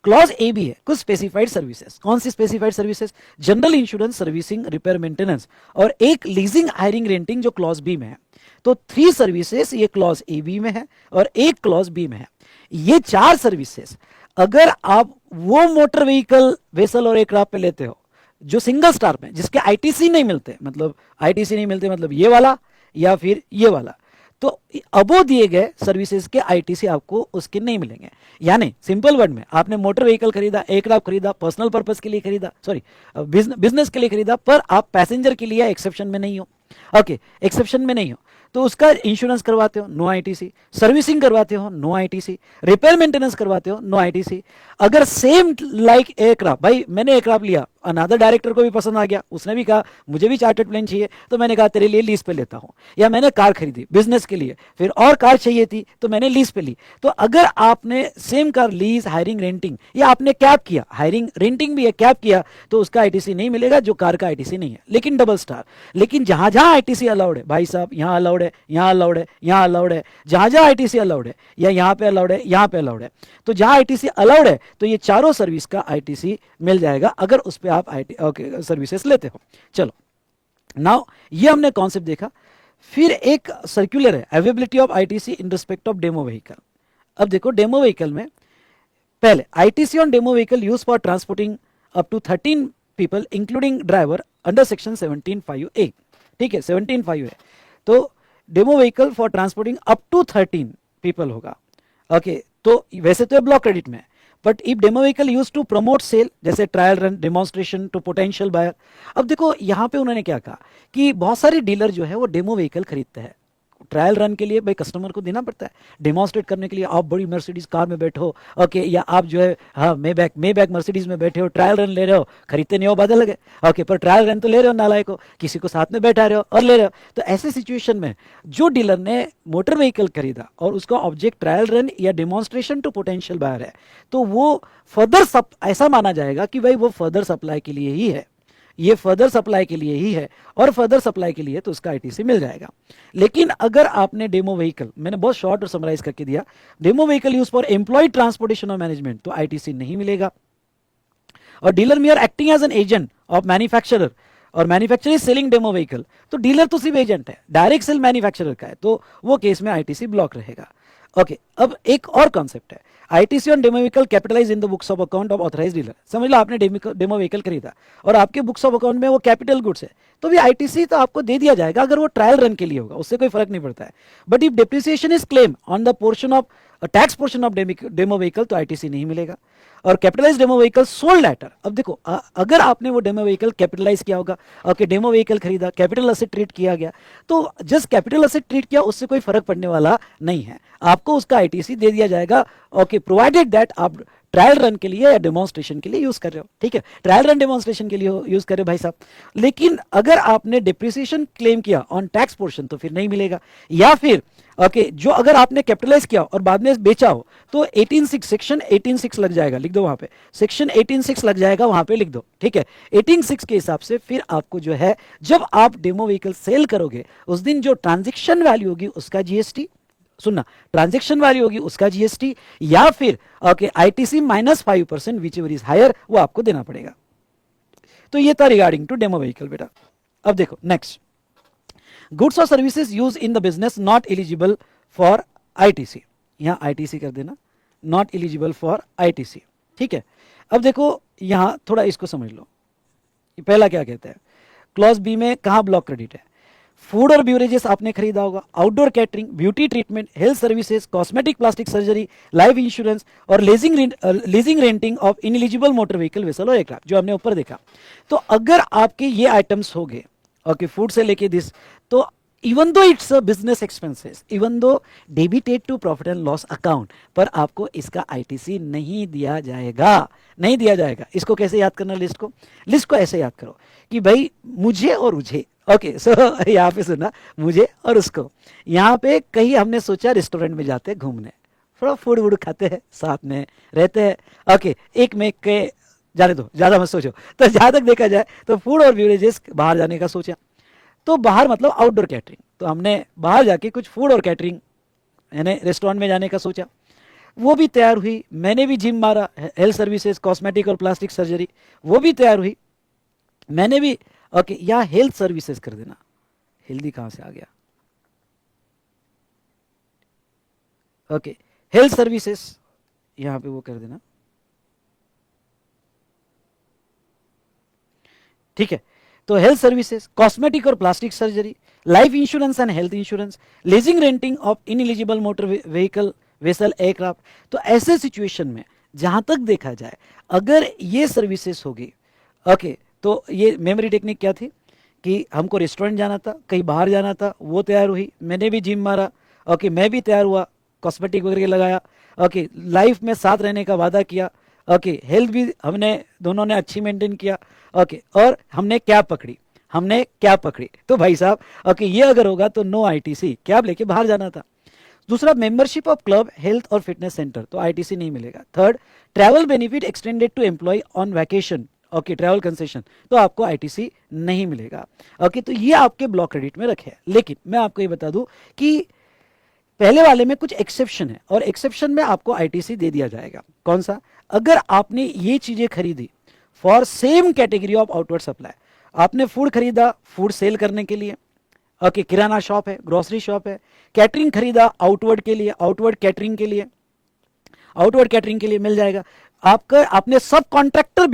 क्लॉज ए भी है कुछ स्पेसिफाइड सर्विसेज। कौन सी specified services? General insurance, servicing, repair, maintenance, और एक लीजिंग, हायरिंग, रेंटिंग जो क्लॉज बी में है। तो 3 सर्विसेज ये क्लॉज ए बी में है और एक क्लॉज बी में है। ये 4 सर्विसेज अगर आप वो मोटर व्हीकल, वेसल और एयरक्राफ्ट पे लेते हो जो सिंगल स्टार में, जिसके आईटीसी नहीं मिलते, मतलब आईटीसी नहीं मिलते मतलब ये वाला या फिर ये वाला, तो अबो दिए गए सर्विसेज के आईटीसी आपको उसके नहीं मिलेंगे। यानी सिंपल वर्ड में, आपने मोटर व्हीकल खरीदा, एयरक्राफ्ट खरीदा, पर्सनल पर्पस के लिए खरीदा, सॉरी बिजनेस के लिए खरीदा, पर आप पैसेंजर के लिए एक्सेप्शन में नहीं हो, ओके, एक्सेप्शन में नहीं हो, तो उसका इंश्योरेंस करवाते हो, नो आईटीसी, सर्विसिंग करवाते हो, नो आईटीसी, रिपेयर मेंटेनेंस करवाते हो, नो आईटीसी। अगर सेम लाइक एयरक्राफ्ट, भाई मैंने एयरक्राफ्ट लिया, अनादर डायरेक्टर को भी पसंद आ गया, उसने भी कहा मुझे भी चार्टर्ड प्लेन चाहिए, तो मैंने कहा तेरे लिए लीज पे लेता हूं। या मैंने कार खरीदी बिजनेस के लिए, फिर और कार चाहिए थी तो मैंने लीज पे ली। तो अगर आपने same car lease, hiring, renting, या आपने कैब किया, हायरिंग रेंटिंग भी है, कैब किया, तो उसका आईटीसी नहीं मिलेगा जो कार का आईटीसी नहीं है, लेकिन डबल स्टार। लेकिन जहां जहां आईटीसी अलाउड है, भाई साहब यहां अलाउड है, यहां अलाउड है, यहां अलाउड है, जहां जहां आईटीसी अलाउड है, या यहां पे अलाउड है, यहां पे अलाउड है, तो जहां आईटीसी अलाउड है तो ये चारों सर्विस का आईटीसी मिल जाएगा अगर उस पर आप सर्विसेज लेते हो। चलो, नाउ ये हमने कॉन्सेप्ट देखा। फिर एक सर्कुलर है, availability of ITC in respect of demo vehicle. अब देखो, डेमो व्हीकल में पहले ITC on demo vehicle use for transporting up to 13 people including driver under section 17(5)(a), ठीक है, 17(5) है। तो demo vehicle for transporting up to 13 people होगा, okay. तो वैसे तो ब्लॉक क्रेडिट में है, but if demo vehicle use to promote sale, जैसे trial run, demonstration to potential buyer. अब देखो यहां पे उन्होंने क्या कहा कि बहुत सारे डीलर जो है वो डेमो व्हीकल खरीदते हैं ट्रायल रन के लिए, भाई कस्टमर को देना पड़ता है, डेमोन्स्ट्रेट करने के लिए। आप बड़ी मर्सिडीज कार में बैठो, ओके, या आप जो है हाँ मेबैक मर्सिडीज में बैठे हो, ट्रायल रन ले रहे हो, खरीदते नहीं हो बात अलग है, ओके, पर ट्रायल रन तो ले रहे हो नालायक को, किसी को साथ में बैठा रहे हो और ले रहे हो। तो ऐसे सिचुएशन में जो डीलर ने मोटर व्हीकल खरीदा और उसका ऑब्जेक्ट ट्रायल रन या डेमोन्स्ट्रेशन टू पोटेंशियल बायर है, तो वो फर्दर ऐसा माना जाएगा कि भाई वो फर्दर सप्लाई के लिए ही है, ये फर्दर सप्लाई के लिए ही है, और फर्दर सप्लाई के लिए तो उसका आईटीसी मिल जाएगा। लेकिन अगर आपने डेमो व्हीकल, मैंने बहुत शॉर्ट और समराइज करके दिया, demo vehicle use for employ transportation और मैनेजमेंट, तो आईटीसी नहीं मिलेगा। और डीलर में are acting as an agent of manufacturer, और manufacturer is selling demo vehicle, तो डीलर तो सिर्फ एजेंट है, डायरेक्ट सेल मैन्युफैक्चरर का है, तो वो केस में आईटीसी ब्लॉक रहेगा। ओके, अब एक और कॉन्सेप्ट है, ITC on demo vehicle capitalise in the books of account of authorised dealer. समझ लो आपने डेमो व्हीकल खरीदा और आपके बुक्स ऑफ अकाउंट में वो कैपिटल गुड्स है, तो भी आईटीसी तो आपको दे दिया जाएगा अगर वो ट्रायल रन के लिए होगा, उससे कोई फर्क नहीं पड़ता है। But if depreciation is claim on the portion of tax portion of demo vehicle, तो आईटीसी नहीं मिलेगा। और capitalise demo vehicle sold later, अब देखो अगर आपने वो डेमो व्हीकल कैपिटलाइज किया होगा, ओके डेमो व्हीकल खरीदा, कैपिटल असेट ट्रीट किया गया, तो जस्ट कैपिटल असेट ट्रीट किया, उससे कोई फर्क पड़ने वाला नहीं है, आपको उसका आईटीसी दे दिया जाएगा। ओके, प्रोवाइडेड दैट आप ट्रायल रन के लिए या डेमोन्स्ट्रेशन के लिए यूज कर रहे हो, ठीक है, ट्रायल रन डेमोन्स्ट्रेशन के लिए यूज कर रहे हो भाई साहब। लेकिन अगर आपने डिप्रिसिएशन क्लेम किया ऑन टैक्स पोर्शन, तो फिर नहीं मिलेगा। या फिर ओके जो अगर आपने कैपिटलाइज किया और बाद में बेचा हो, तो 18(6) सेक्शन 18(6) लग जाएगा, लिख दो वहां पे, सेक्शन 18(6) लग जाएगा, वहां पे लिख दो, ठीक है। 18(6) के हिसाब से फिर आपको जो है, जब आप डेमो व्हीकल सेल करोगे उस दिन जो ट्रांजेक्शन वैल्यू होगी उसका जीएसटी, सुनना, ट्रांजेक्शन वैल्यू होगी उसका जीएसटी, या फिर okay ITC -5% whichever is higher, वो आपको देना पड़ेगा। तो ये था रिगार्डिंग टू डेमो व्हीकल बेटा। अब देखो नेक्स्ट, गुड्स और services use in the business not eligible for ITC, यहां आईटीसी कर देना, नॉट एलिजिबल फॉर आईटीसी, ठीक है। अब देखो यहां थोड़ा इसको समझ लो, पहला क्या कहता है, क्लॉज बी में कहां ब्लॉक क्रेडिट है, फूड और ब्यूरेजेस आपने खरीदा होगा, outdoor catering, beauty treatment, health services, cosmetic plastic surgery, life insurance और leasing renting of ineligible motor vehicle vessel और एयरक्राफ्ट, जो हमने ऊपर देखा। तो अगर आपके ये आइटम्स हो गए, ओके फूड से लेके दिस, तो even though it's business expenses, even though debited to profit and loss account, पर आपको इसका आईटीसी नहीं दिया जाएगा, नहीं दिया जाएगा। इसको कैसे याद करना, लिस्ट को ऐसे याद करो कि भाई मुझे और मुझे, ओके सो यहाँ पे सुना, मुझे और उसको, यहाँ पे कहीं हमने सोचा रेस्टोरेंट में जाते हैं घूमने, थोड़ा फूड वूड खाते हैं, साथ में रहते हैं, ओके एक में के जाने दो, ज्यादा मत सोचो। तो जहां तक देखा जाए तो फूड और ब्यूरेजेस बाहर जाने का सोचा, तो बाहर मतलब आउटडोर कैटरिंग, तो हमने बाहर जाके कुछ फूड और कैटरिंग यानी रेस्टोरेंट में जाने का सोचा, वो भी तैयार हुई। मैंने भी जिम मारा, हेल्थ सर्विसेज, कॉस्मेटिक और प्लास्टिक सर्जरी, वो भी तैयार हुई। मैंने भी ओके यहाँ हेल्थ सर्विसेज कर देना, हेल्दी कहां से आ गया, ओके हेल्थ सर्विसेज यहां पे वो कर देना, ठीक है। तो हेल्थ सर्विसेज, कॉस्मेटिक और plastic surgery, life insurance and health insurance, leasing renting of ineligible motor vehicle vessel aircraft. तो ऐसे सिचुएशन में जहां तक देखा जाए अगर ये सर्विसेज होगी, ओके तो ये मेमोरी टेक्निक क्या थी कि हमको रेस्टोरेंट जाना था, कहीं बाहर जाना था, वो तैयार हुई। मैंने भी जिम मारा, ओके मैं भी तैयार हुआ, कॉस्मेटिक वगैरह लगाया, ओके लाइफ में साथ रहने का वादा किया, ओके हेल्थ भी हमने दोनों ने अच्छी मेंटेन किया, ओके और हमने कैब पकड़ी, तो भाई साहब ओके ये अगर होगा तो नो आईटीसी, कैब लेके बाहर जाना था। दूसरा मेंबरशिप ऑफ क्लब, हेल्थ और फिटनेस सेंटर, तो आईटीसी नहीं मिलेगा। Third travel benefit extended to employ on vacation, okay travel concession, तो आपको आईटीसी नहीं मिलेगा। ओके तो ये आपके ब्लॉक क्रेडिट में रखे हैं। लेकिन मैं आपको ये बता दूं कि पहले वाले में कुछ एक्सेप्शन है, और एक्सेप्शन में आपको आईटीसी दे दिया जाएगा। कौन सा, अगर आपने ये चीजें खरीदी for same category of outward supply, आपने फूड खरीदा फूड सेल करने के लिए, ओके किराना शॉप है, ग्रोसरी शॉप है, कैटरिंग खरीदा आउटवर्ड के लिए, आउटवर्ड कैटरिंग के लिए, आउटवर्ड कैटरिंग के लिए मिल जाएगा। आपका आपने सब कॉन्ट्रैक्टर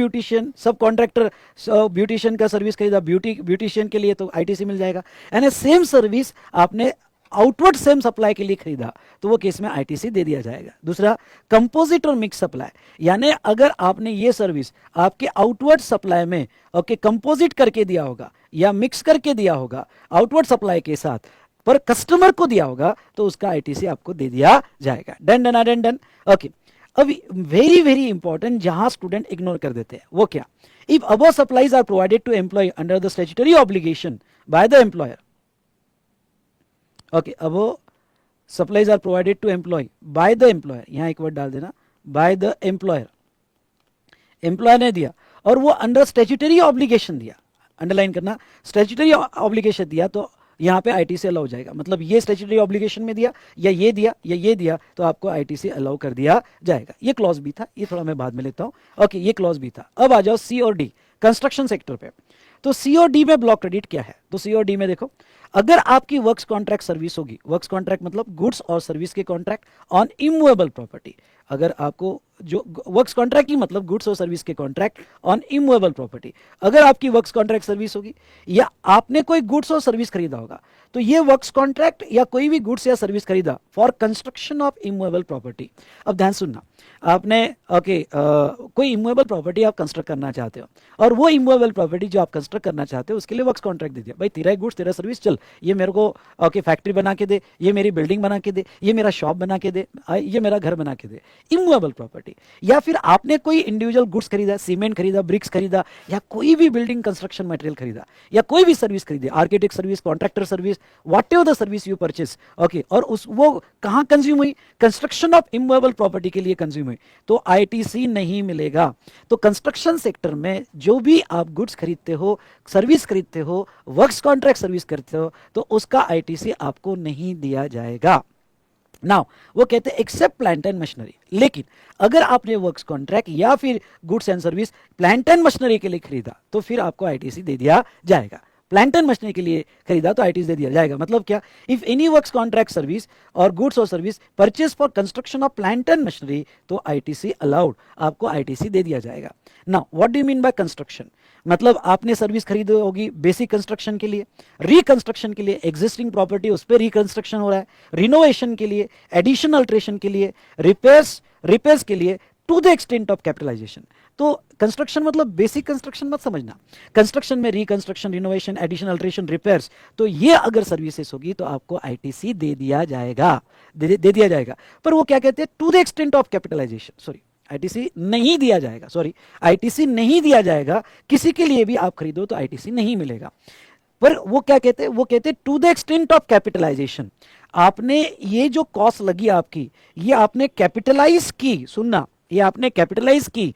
ब्यूटिशियन का सर्विस खरीदा ब्यूटिशियन के लिए, तो आईटीसी मिल जाएगा। यानी सेम सर्विस आपने आउटवर्ड सेम सप्लाई के लिए खरीदा, तो वो केस में आईटीसी दे दिया जाएगा। दूसरा कंपोजिट और मिक्स सप्लाई, यानी अगर आपने ये सर्विस आपके आउटवर्ड सप्लाई में ओके कंपोजिट करके दिया होगा या मिक्स करके दिया होगा आउटवर्ड सप्लाई के साथ, पर कस्टमर को दिया होगा, तो उसका आईटीसी आपको दे दिया जाएगा। डन। ओके अब वेरी वेरी इंपॉर्टेंट जहां स्टूडेंट इग्नोर कर देते हैं, वो क्या, if above supplies are provided to employ under the statutory obligation by the employer, okay above supplies are provided to employ by the employer, यहां एक word डाल देना, बाय द एम्प्लॉयर, एम्प्लॉयर ने दिया और वो अंडर स्टैट्यूटरी ऑब्लिगेशन दिया, underline करना, स्टैट्यूटरी ऑब्लिगेशन दिया तो यहाँ पे आईटीसी अलाउ हो जाएगा, मतलब ये स्टैट्यूटरी ऑब्लिगेशन में दिया या ये दिया या ये दिया तो आपको आईटीसी अलाउ कर दिया जाएगा। ये क्लॉज भी था, ये थोड़ा मैं बाद में लेता हूँ। ओके, ये क्लॉज भी था। अब आ जाओ सी और डी, कंस्ट्रक्शन सेक्टर पे। तो सी और डी में ब्लॉक क्रेडिट क्या है? तो सी और डी में देखो, अगर आपकी वर्क्स कॉन्ट्रैक्ट सर्विस होगी, वर्क्स कॉन्ट्रैक्ट मतलब गुड्स और सर्विस के कॉन्ट्रैक्ट ऑन इमूवेबल प्रॉपर्टी, अगर आपको जो वर्क्स कॉन्ट्रैक्ट की मतलब गुड्स और सर्विस के कॉन्ट्रैक्ट ऑन इमूवेबल प्रॉपर्टी, अगर आपकी वर्क्स कॉन्ट्रैक्ट सर्विस होगी या आपने कोई गुड्स और सर्विस खरीदा होगा, तो ये वर्क्स कॉन्ट्रैक्ट या कोई भी गुड्स या सर्विस खरीदा for construction of immovable property. अब ध्यान सुनना, आपने कोई इमूवेबल प्रॉपर्टी आप कंस्ट्रक्ट करना चाहते हो और वो इमूवेबल प्रॉपर्टी जो आप कंस्ट्रक्ट करना चाहते हो उसके लिए वर्क्स कॉन्ट्रैक्ट दे दिया, भाई तेरा गुड्स तेरा सर्विस, चल ये मेरे को फैक्ट्री बना के दे, ये मेरी बिल्डिंग बना के दे, ये मेरा शॉप बना के दे, ये मेरा घर बना के दे, इमूवेबल प्रॉपर्टी। या फिर आपने कोई इंडिविजुअल गुड्स खरीदा, सीमेंट खरीदा, ब्रिक्स खरीदा, या कोई भी बिल्डिंग कंस्ट्रक्शन मटेरियल खरीदा, या कोई भी सर्विस खरीदी, architect service, contractor service, what ever the service you purchase, okay, और वो कहां कंज्यूम हुई? कंस्ट्रक्शन ऑफ इमूवेबल प्रॉपर्टी के लिए कंज्यूम हुई, तो आईटीसी नहीं मिलेगा। तो कंस्ट्रक्शन सेक्टर में जो भी आप गुड्स खरीदते हो, सर्विस खरीदते हो, वर्क्स कॉन्ट्रैक्ट सर्विस करते हो, तो उसका आईटीसी आपको नहीं दिया जाएगा। नाउ वो कहते हैं एक्सेप्ट प्लांट एंड मशीनरी, लेकिन अगर आपने वर्क्स कॉन्ट्रैक्ट या फिर goods and service plant and machinery के लिए खरीदा तो फिर आपको आईटीसी दे दिया जाएगा। प्लांट एंड मशीनरी के लिए खरीदा तो आईटीसी दे दिया जाएगा, मतलब क्या? If any works contract service और गुड्स और service purchase for construction of plant and machinery, तो आईटीसी अलाउड, आपको आईटीसी दे दिया जाएगा। Now what do you mean by construction? मतलब आपने सर्विस खरीदी होगी बेसिक कंस्ट्रक्शन के लिए, रिकंस्ट्रक्शन के लिए, एग्जिस्टिंग प्रॉपर्टी उस पर रिकंस्ट्रक्शन हो रहा है, रिनोवेशन के लिए, एडिशनल अल्ट्रेशन के लिए, रिपेयर्स के लिए, to the extent of capitalisation. तो कंस्ट्रक्शन मतलब बेसिक कंस्ट्रक्शन मत समझना, कंस्ट्रक्शन में reconstruction, renovation, additional alteration, repairs, तो ये अगर सर्विसेज होगी तो आपको आईटीसी दे दिया जाएगा, दे दिया जाएगा। पर वो क्या कहते हैं? To the extent of capitalisation, sorry ITC नहीं दिया जाएगा, आईटीसी नहीं दिया जाएगा, किसी के लिए भी आप खरीदो तो आईटीसी नहीं मिलेगा। पर वो क्या कहते हैं? वो कहते हैं to the extent of capitalisation, आपने ये जो कॉस्ट लगी आपकी, ये आपने कैपिटलाइज की, सुनना, ये आपने कैपिटलाइज की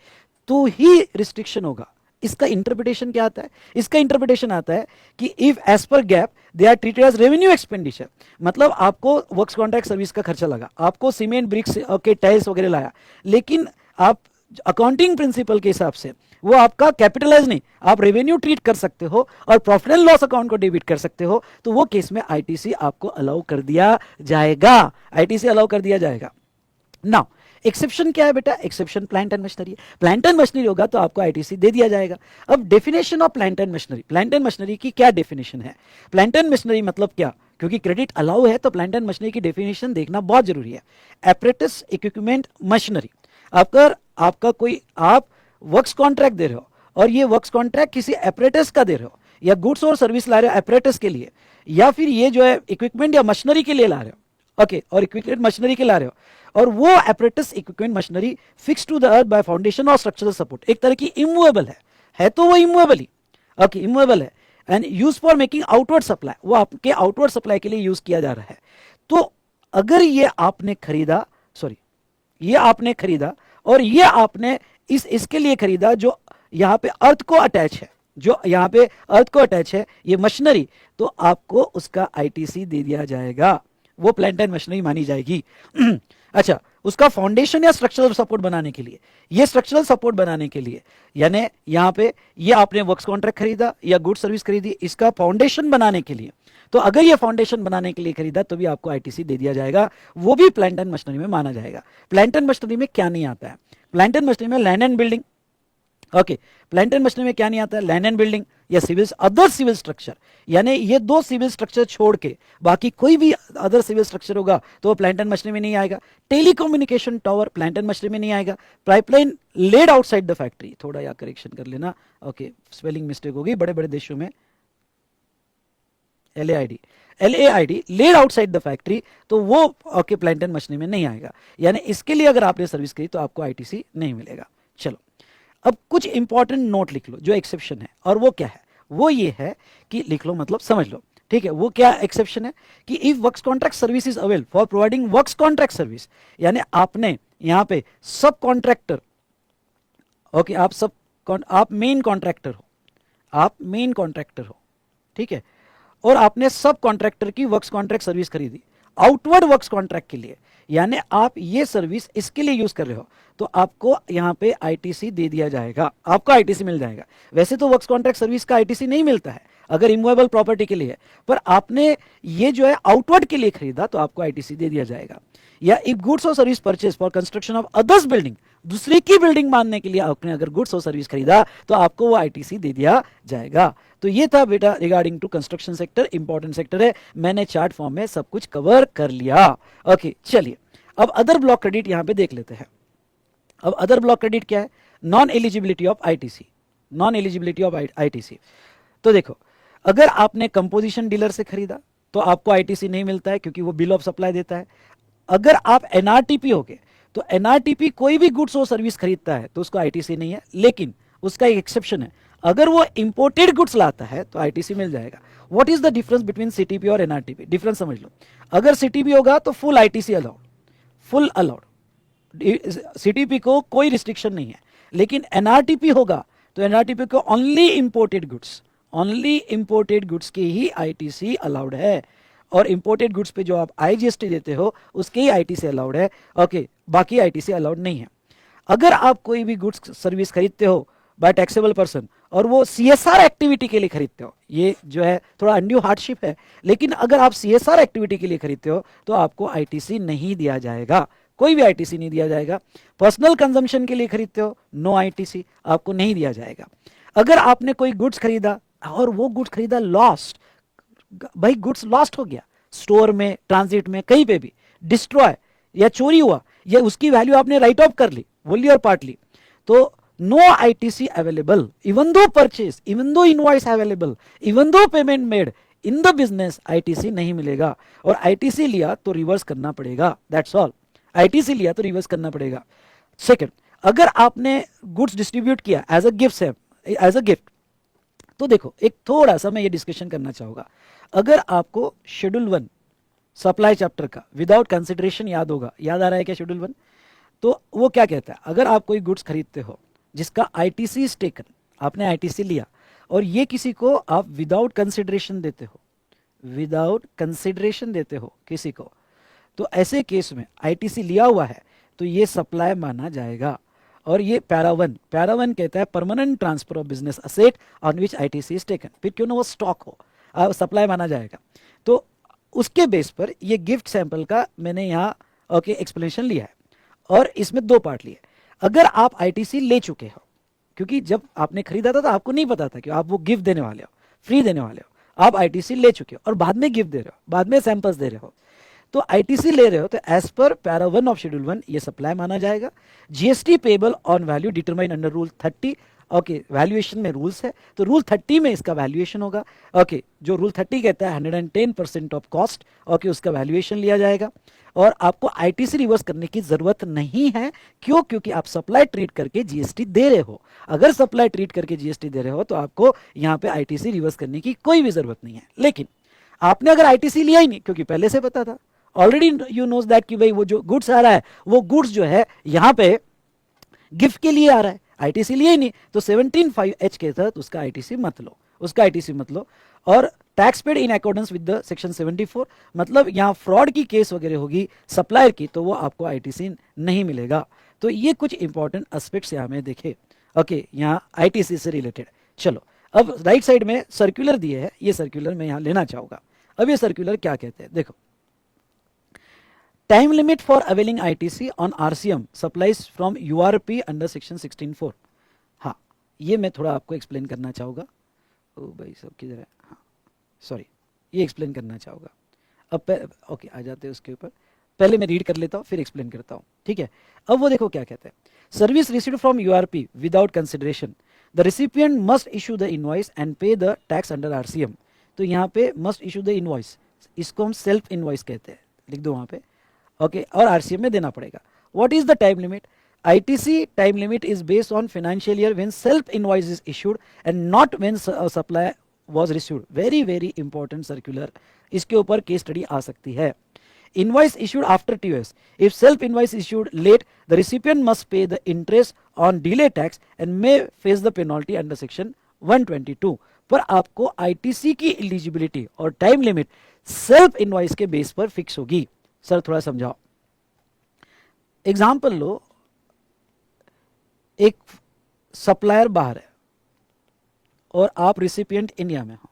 तो ही रिस्ट्रिक्शन होगा। इसका इंटरप्रिटेशन क्या आता है? इसका इंटरप्रिटेशन आता है कि if as per gap they are treated as revenue expenditure, मतलब आपको वर्क्स कॉन्ट्रैक्ट सर्विस का खर्चा लगा, आपको सीमेंट, ब्रिक्स के टाइल्स वगैरह लाया, लेकिन आप अकाउंटिंग प्रिंसिपल के हिसाब से वो आपका कैपिटलाइज नहीं, आप रेवेन्यू ट्रीट कर सकते हो और प्रॉफिट एंड लॉस अकाउंट को डेबिट कर सकते हो, तो वो केस में आईटीसी आपको अलाउ कर दिया जाएगा, आईटीसी अलाउ कर दिया जाएगा। नाउ एक्सेप्शन क्या है बेटा? Exception plant and machinery, plant and machinery होगा तो आपको आईटीसी दे दिया जाएगा। अब definition of plant and machinery, plant and machinery की क्या डेफिनेशन है? प्लांट एंड मशीनरी मतलब क्या? क्योंकि क्रेडिट अलाउ है तो प्लांट एंड मशीनरी की डेफिनेशन देखना बहुत जरूरी है। एपरेटस, इक्विपमेंट, मशीनरी, अगर आपका कोई, आप वर्क्स कॉन्ट्रैक्ट दे रहे हो और ये वर्क्स कॉन्ट्रैक्ट किसी एपरेटस का दे रहे हो, या गुड्स और सर्विस ला रहे हो एपरेटस के लिए, या फिर ये जो है इक्विपमेंट या मशीनरी के लिए ला रहे हो, ओके, और इक्विपमेंट मशीनरी के ला रहे हो, और वो apparatus, equipment, machinery fix to the earth by foundation और स्ट्रक्चरल सपोर्ट, एक तरह की इमूवेबल है तो वो इमूवेबल ही, ओके, इमूवेबल है, and use for making outward supply, वो आपके आउटवर्ड सप्लाई के लिए यूज किया जा रहा है। तो अगर ये आपने खरीदा, ये आपने खरीदा और ये आपने इसके लिए खरीदा जो यहाँ पे अर्थ को अटैच है, जो यहाँ पे अर्थ को अटैच है, ये मशीनरी, तो आपको उसका आईटीसी दे दिया जाएगा, वो प्लांट एंड मशीनरी मानी जाएगी। अच्छा, उसका फाउंडेशन या स्ट्रक्चरल सपोर्ट बनाने के लिए, ये स्ट्रक्चरल सपोर्ट बनाने के लिए, यानी यहाँ पे ये आपने वर्क्स कॉन्ट्रैक्ट खरीदा या गुड सर्विस खरीदी, इसका फाउंडेशन बनाने के लिए, तो अगर ये फाउंडेशन बनाने के लिए खरीदा तो भी आपको आईटीसी दे दिया जाएगा, वो भी प्लांट एंड मशीनरी में माना जाएगा। प्लांट एंड मशीनरी में क्या नहीं आता है? प्लांट एंड मशीनरी में land and building, okay, plant and machinery में क्या नहीं आता है? लैंड एंड बिल्डिंग या सिविल, अदर सिविल स्ट्रक्चर, यानी ये दो सिविल स्ट्रक्चर छोड़ के बाकी कोई भी अदर सिविल स्ट्रक्चर होगा तो वो प्लांट एंड मशीनरी में नहीं आएगा। Telecommunication tower plant and machinery में नहीं आएगा। Pipeline laid outside the factory, थोड़ा या करेक्शन कर लेना, ओके, स्पेलिंग मिस्टेक होगी, बड़े बड़े देशों में LAID laid outside the factory, तो वो ओके प्लांट एंड मशीनरी में नहीं आएगा, यानी इसके लिए अगर आपने सर्विस करी तो आपको आईटीसी नहीं मिलेगा। चलो, अब कुछ इंपॉर्टेंट नोट लिख लो जो एक्सेप्शन है, और वो क्या है? वो ये है कि लिख लो, मतलब समझ लो, ठीक है? वो क्या एक्सेप्शन है कि if works contract service is avail for providing works contract service, यानी आपने यहां पे सब कॉन्ट्रैक्टर, ओके, आप मेन कॉन्ट्रैक्टर हो, आप मेन कॉन्ट्रैक्टर हो, ठीक है, और आपने सब कॉन्ट्रैक्टर की वर्क्स कॉन्ट्रैक्ट सर्विस खरीदी आउटवर्ड वर्क्स कॉन्ट्रैक्ट के लिए, यानी आप ये सर्विस इसके लिए यूज कर रहे हो, तो आपको यहां पे आईटीसी दे दिया जाएगा, आपको आईटीसी मिल जाएगा। वैसे तो वर्क्स कॉन्ट्रैक्ट सर्विस का आईटीसी नहीं मिलता है अगर इमूवेबल प्रॉपर्टी के लिए है, पर आपने ये जो है आउटवर्ड के लिए खरीदा तो आपको आईटीसी दे दिया जाएगा। या इफ गुड्स और service purchase for construction of others building, दूसरे की बिल्डिंग मानने के लिए आपने अगर गुड्स और सर्विस खरीदा तो आपको वो आईटीसी दे दिया जाएगा। तो ये था बेटा regarding to construction sector, important sector है, मैंने चार्ट फॉर्म में सब कुछ कवर कर लिया। ओके चलिए, अब अदर ब्लॉक क्रेडिट यहां पे देख लेते हैं। अब अदर ब्लॉक क्रेडिट क्या है? Non eligibility of ITC, non eligibility of ITC. तो देखो, अगर आपने कंपोजिशन डीलर से खरीदा तो आपको आईटीसी नहीं मिलता है क्योंकि वो बिल ऑफ सप्लाई देता है। अगर आप एनआरटीपी हो गए तो एनआरटीपी कोई भी गुड्स और सर्विस खरीदता है तो उसको आईटीसी नहीं है, लेकिन उसका एक एक्सेप्शन है, अगर वो इंपोर्टेड गुड्स लाता है तो आईटीसी मिल जाएगा। What is the difference between CTP और एनआरटीपी? डिफरेंस समझ लो, अगर सीटीपी होगा तो full ITC allowed, full allowed, CTP को कोई रिस्ट्रिक्शन नहीं है, लेकिन एनआरटीपी होगा तो एनआरटीपी को only imported goods, only imported goods की ही आईटीसी अलाउड है, और इंपोर्टेड गुड्स पे जो आप आईजीएसटी देते हो उसके ही आईटीसी अलाउड है। ओके, बाकी आईटीसी अलाउड नहीं है। अगर आप कोई भी गुड्स सर्विस खरीदते हो बाय टैक्सेबल पर्सन और वो सीएसआर एक्टिविटी के लिए खरीदते हो, ये जो है थोड़ा अनड्यू हार्डशिप है, लेकिन अगर आप सीएसआर एक्टिविटी के लिए खरीदते हो तो आपको आईटीसी नहीं दिया जाएगा, कोई भी आईटीसी नहीं दिया जाएगा। पर्सनल कंजम्पशन के लिए खरीदते हो, नो आईटीसी, आपको नहीं दिया जाएगा। अगर आपने कोई गुड्स खरीदा और वो गुड्स खरीदा लॉस्ट, भाई गुड्स लॉस्ट हो गया स्टोर में, ट्रांजिट में, कहीं पे भी डिस्ट्रॉय या चोरी हुआ, या उसकी वैल्यू आपने राइट ऑफ कर ली वोली और पार्टली, तो no ITC available even though purchase, even though invoice available, even though payment made in the business, आईटीसी नहीं मिलेगा। और आईटीसी लिया तो रिवर्स करना पड़ेगा, दैट्स ऑल। आईटीसी लिया तो रिवर्स करना पड़ेगा। सेकंड, अगर आपने गुड्स डिस्ट्रीब्यूट किया as a gift, as a gift, तो देखो एक थोड़ा सा मैं ये डिस्कशन करना चाहूंगा। अगर आपको शेड्यूल 1 सप्लाई चैप्टर का विदाउट कंसिडरेशन याद होगा, याद आ रहा है क्या शेड्यूल 1? तो वो क्या कहता है, अगर आप कोई गुड्स खरीदते हो जिसका आईटीसी इज टेकन, आपने आईटीसी लिया और ये किसी को आप विदाउट कंसिडरेशन देते हो, विदाउट कंसिडरेशन देते हो किसी को, तो ऐसे केस में आईटीसी लिया हुआ है तो ये सप्लाई माना जाएगा। और ये पैरा 1 कहता है permanent transfer of business asset on which ITC is taken, फिर क्यों ना वो स्टॉक हो, सप्लाई माना जाएगा। तो उसके बेस पर ये गिफ्ट सैंपल का मैंने यहाँ ओके एक्सप्लेनेशन लिया है, और इसमें दो पार्ट लिए। अगर आप आईटीसी ले चुके हो, क्योंकि जब आपने खरीदा था तो आपको नहीं पता था कि आप वो गिफ्ट देने वाले हो, फ्री देने वाले हो, आप आईटीसी ले चुके हो और बाद में गिफ्ट दे रहे हो, बाद में सैंपल्स दे रहे हो, तो आईटीसी ले रहे हो तो as per para 1 of schedule 1 ये सप्लाई माना जाएगा। GST payable on value determine under rule 30, okay, valuation में रूल्स है तो रूल 30 में इसका वैल्यूएशन होगा। ओके, जो रूल 30 कहता है 110% ऑफ कॉस्ट, ओके, उसका वैल्यूएशन लिया जाएगा। और आपको आईटीसी रिवर्स करने की जरूरत नहीं है, क्यों? क्योंकि आप सप्लाई ट्रीट करके जीएसटी दे रहे हो। अगर सप्लाई ट्रीट करके जीएसटी दे रहे हो तो आपको यहां पे आईटीसी रिवर्स करने की कोई भी जरूरत नहीं है। लेकिन आपने अगर आईटीसी लिया ही नहीं, क्योंकि पहले से पता था, ऑलरेडी यू नोज दैट कि भाई वो जो गुड्स आ रहा है वो गुड्स जो है यहां पे गिफ्ट के लिए आ रहा है, आईटीसी लिए ही नहीं, तो 17(5)(h) के तहत उसका आईटीसी मत लो, उसका आईटीसी मत लो। और tax paid in accordance with the section 74, मतलब यहां फ्रॉड की केस वगैरह होगी सप्लायर की तो वो आपको आईटीसी नहीं मिलेगा। तो ये कुछ इंपॉर्टेंट एस्पेक्ट्स यहां में देखे, ओके, यहाँ आईटीसी से रिलेटेड। चलो अब राइट साइड में सर्कुलर दिए है, ये सर्कुलर मैं यहां लेना चाहूंगा। अब ये सर्कुलर क्या कहते हैं, देखो, time limit for availing ITC on RCM supplies from URP under section 16(4). हाँ, ये मैं थोड़ा आपको एक्सप्लेन करना चाहूँगा। ओ भाई सब किधर है, हाँ सॉरी, ये एक्सप्लेन करना चाहूँगा। अब ओके आ जाते हैं उसके ऊपर, पहले मैं रीड कर लेता हूँ फिर एक्सप्लेन करता हूँ, ठीक है। अब वो देखो क्या कहते हैं, service received from URP without consideration, the recipient must issue the invoice and pay the tax under RCM. तो यहाँ पे मस्ट इशू द इनवॉइस, इसको हम सेल्फ इनवॉइस कहते हैं, लिख दो वहाँ पे, ओके, और आरसीएम में देना पड़ेगा। What is the time limit? ITC time limit is based on financial year when self invoice is issued and not when supply was received. Very very important circular, इसके ऊपर केस स्टडी आ सकती है। Invoice issued after TOS. If self invoice issued late, the recipient must pay the interest on delay tax and may face the penalty under section 122 पर आपको ITC की eligibility और time limit self invoice के base पर fix होगी। Sir थोड़ा समझाओ। Example लो, एक सप्लायर बाहर है और आप रिसिपिएंट इंडिया में हो।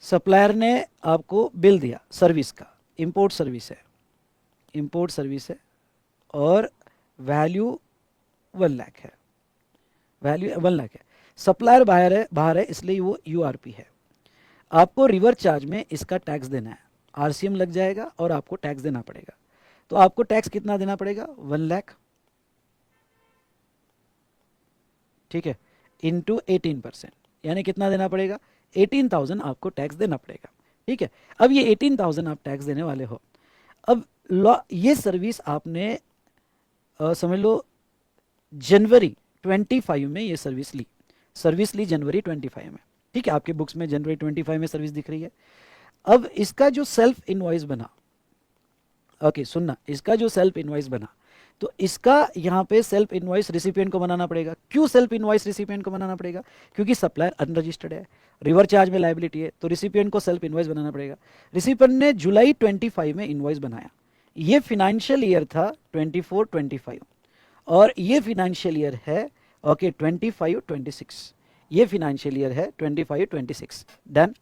सप्लायर ने आपको बिल दिया सर्विस का, इंपोर्ट सर्विस है, इंपोर्ट सर्विस है और वैल्यू 1 लाख है, वैल्यू 1 लाख है। सप्लायर बाहर है इसलिए वो यूआरपी है। आपको रिवर चार्ज में इसका टैक्स देना है, आरसीएम लग जाएगा और आपको टैक्स देना पड़ेगा। तो आपको टैक्स कितना देना पड़ेगा? 1 लाख, ठीक है, इंटू 18%, यानी कितना देना पड़ेगा? 18,000 आपको टैक्स देना पड़ेगा। ठीक है, अब ये 18,000 आप टैक्स देने वाले हो। अब ये सर्विस आपने समझ लो जनवरी 25 में ये सर्विस ली जनवरी 25 में। ठीक है, आपके बुक्स में जनवरी 25 में सर्विस दिख रही है। अब इसका जो सेल्फ इनवॉइस बना, ओके सुनना, इसका जो सेल्फ इनवॉइस बना, तो इसका यहाँ पे सेल्फ इनवॉइस रिसिपिएंट को बनाना पड़ेगा। क्यों सेल्फ इनवॉइस रिसिपिएंट को बनाना पड़ेगा? क्योंकि सप्लायर अनरजिस्टर्ड है, रिवर चार्ज में लायबिलिटी है, तो रिसिपिएंट को सेल्फ इनवॉइस बनाना पड़ेगा। रिसिपिएंट ने जुलाई 25 में इनवॉइस बनाया। ये फाइनेंशियल ईयर था 24-25 और ये फाइनेंशियल ईयर है ओके 25-26, ये फाइनेंशियल ईयर है 25-26। डन।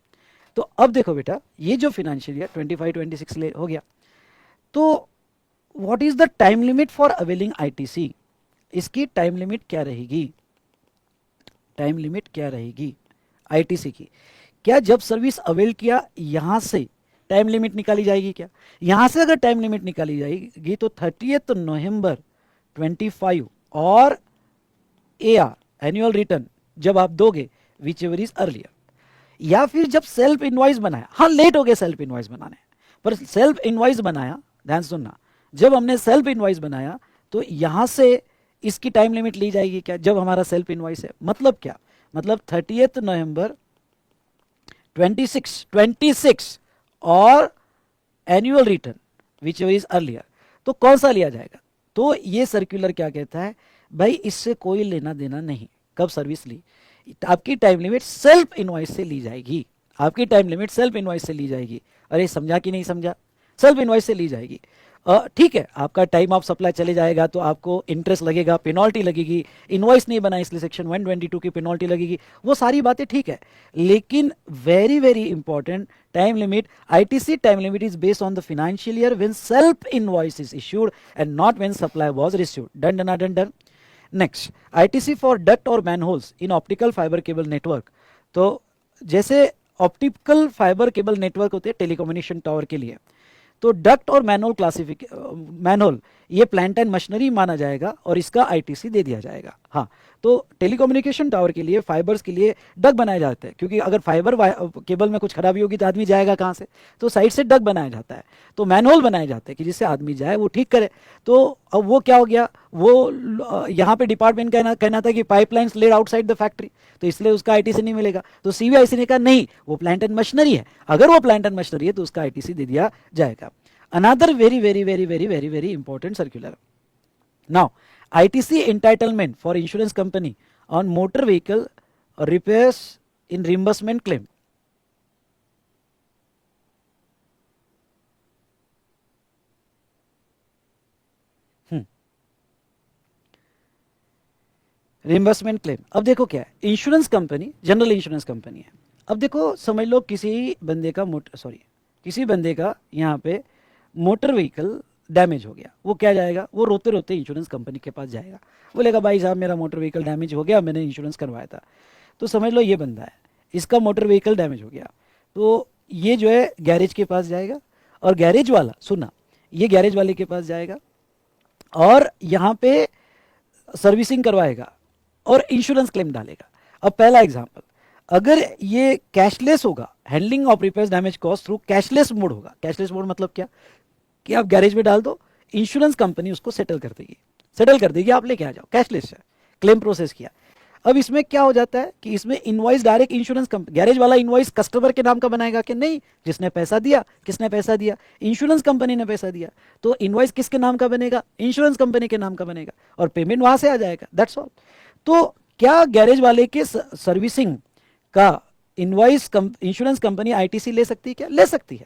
तो अब देखो बेटा, ये जो फाइनेंशियल ईयर 25-26 हो गया, तो what is the time limit for availing ITC? इसकी टाइम लिमिट क्या रहेगी? टाइम लिमिट क्या रहेगी आईटीसी की? क्या जब सर्विस अवेल किया यहां से टाइम लिमिट निकाली जाएगी? क्या यहां से अगर टाइम लिमिट निकाली जाएगी तो 30 नवंबर 25 और एआर एनुअल रिटर्न जब आप दोगे विच एवर इज अर्लियर, या फिर जब सेल्फ इनवॉइस बनाया, हाँ लेट हो गए सेल्फ इनवॉइस बनाने, पर सेल्फ इनवॉइस बनाया, ध्यान सुनना, जब हमने सेल्फ इनवॉइस बनाया तो यहां से इसकी टाइम लिमिट ली जाएगी क्या? जब हमारा सेल्फ इनवॉइस है, मतलब क्या? मतलब 30 नवंबर 26 और annual return which is earlier, तो कौन सा लिया जाएगा? तो ये सर्कुलर क्या कहता है भाई, इससे कोई लेना देना नहीं। कब सर्विस ली, आपकी टाइम लिमिट सेल्फ इनवॉइस से ली जाएगी, आपकी टाइम लिमिट सेल्फ इनवॉइस से ली जाएगी। अरे समझा कि नहीं समझा? सेल्फ इनवॉइस से ली जाएगी। ठीक है, आपका टाइम ऑफ सप्लाई चले जाएगा तो आपको इंटरेस्ट लगेगा, पेनल्टी लगेगी, इनवॉइस नहीं बना इसलिए सेक्शन 122 की पेनल्टी लगेगी, वो सारी बातें ठीक है। लेकिन very very important, time limit, ITC time limit is based on the financial year when self invoice is issued and not when supply was received. Done done done done. Next, ITC for duct और manholes in optical fibre cable network. तो जैसे optical fibre cable network होते हैं telecommunication tower के लिए, तो duct और manhole ये प्लांट एंड मशीनरी माना जाएगा और इसका आईटीसी दे दिया जाएगा। हाँ, तो टेलीकम्युनिकेशन टावर के लिए, फाइबर्स के लिए डक बनाए जाते हैं, क्योंकि अगर फाइबर केबल में कुछ खराबी होगी तो आदमी जाएगा कहाँ से? तो साइड से डक बनाया जाता है, तो मैनहोल बनाए जाते हैं कि जिससे आदमी जाए वो ठीक करे। तो अब वो क्या हो गया, वो यहाँ पे डिपार्टमेंट का कहना था कि pipelines laid outside the factory, तो इसलिए उसका आईटीसी नहीं मिलेगा। तो सीबीआईसी ने कहा नहीं, वो प्लांट एंड मशीनरी है, अगर वो प्लांट एंड मशीनरी है तो उसका आईटीसी दे दिया जाएगा। Another very very very very very very important circular, now ITC entitlement for insurance company on motor vehicle repairs in reimbursement claim. Reimbursement claim, अब देखो क्या है, insurance company general insurance company है। अब देखो समझ लो किसी बंदे का यहाँ पे मोटर व्हीकल डैमेज हो गया, वो क्या जाएगा, वो रोते रोते इंश्योरेंस कंपनी के पास जाएगा, बोलेगा भाई साहब मेरा मोटर व्हीकल डैमेज हो गया, मैंने इंश्योरेंस करवाया था। तो समझ लो ये बंदा है, इसका मोटर व्हीकल डैमेज हो गया, तो ये जो है गैरेज के पास जाएगा और गैरेज वाला, सुना, ये गैरेज वाले के पास जाएगा और यहाँ पे सर्विसिंग करवाएगा और इंश्योरेंस क्लेम डालेगा। अब पहला एग्जांपल, अगर ये कैशलेस होगा, handling of repairs damage cost through cashless mode होगा। कैशलेस मोड मतलब क्या, कि आप गैरेज में डाल दो, इंश्योरेंस कंपनी उसको सेटल कर देगी, आप लेके आ जाओ, कैशलेस है, क्लेम प्रोसेस किया। अब इसमें क्या हो जाता है कि इसमें invoice direct insurance company, garage वाला इनवॉइस कस्टमर के नाम का बनाएगा कि नहीं, जिसने पैसा दिया, किसने पैसा दिया, इंश्योरेंस कंपनी ने पैसा दिया, तो इनवॉइस किसके नाम का बनेगा, इंश्योरेंस कंपनी के नाम का बनेगा और पेमेंट वहां से आ जाएगा, दैट्स ऑल। तो क्या गैरेज वाले के सर्विसिंग का इनवॉइस इंश्योरेंस कंपनी आईटीसी ले सकती है क्या? ले सकती है।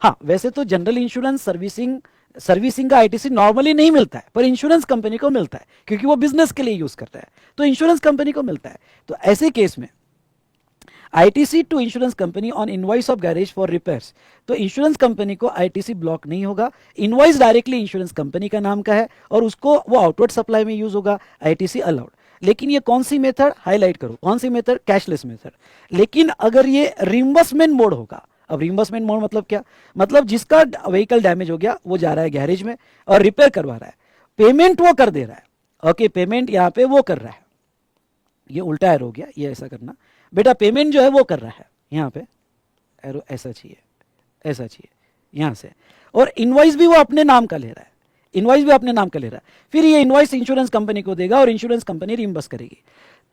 हाँ, वैसे तो जनरल इंश्योरेंस सर्विसिंग का आईटीसी नॉर्मली नहीं मिलता है, पर इंश्योरेंस कंपनी को मिलता है क्योंकि वो बिजनेस के लिए यूज करता है, तो इंश्योरेंस कंपनी को मिलता है। तो ऐसे केस में ITC to insurance company on invoice of garage for repairs, तो इंश्योरेंस कंपनी को आईटीसी ब्लॉक नहीं होगा। इनवॉइस डायरेक्टली इंश्योरेंस कंपनी का नाम का है और उसको वो आउटवर्ड सप्लाई में यूज होगा, आईटीसी अलाउड। लेकिन ये कौन सी मेथड हाईलाइट करो, कौन सी मेथड? Cashless method. लेकिन अगर ये रिम्बर्समेंट मोड होगा, अब रिम्बर्समेंट मोड मतलब क्या? मतलब जिसका व्हीकल डैमेज हो गया वो जा रहा है गैरेज में और रिपेयर करवा रहा है, पेमेंट वो कर दे रहा है। ओके, पेमेंट यहाँ पे वो कर रहा है, ये उल्टा एरो हो गया, ये ऐसा करना बेटा, पेमेंट जो है वो कर रहा है, यहाँ पे एरो ऐसा चाहिए, ऐसा चाहिए यहाँ से, और इनवॉइस भी वो अपने नाम का ले रहा है, इनवॉइस भी अपने नाम का ले रहा है। फिर ये इनवॉइस इंश्योरेंस कंपनी को देगा और इंश्योरेंस कंपनी रिइंबर्स करेगी।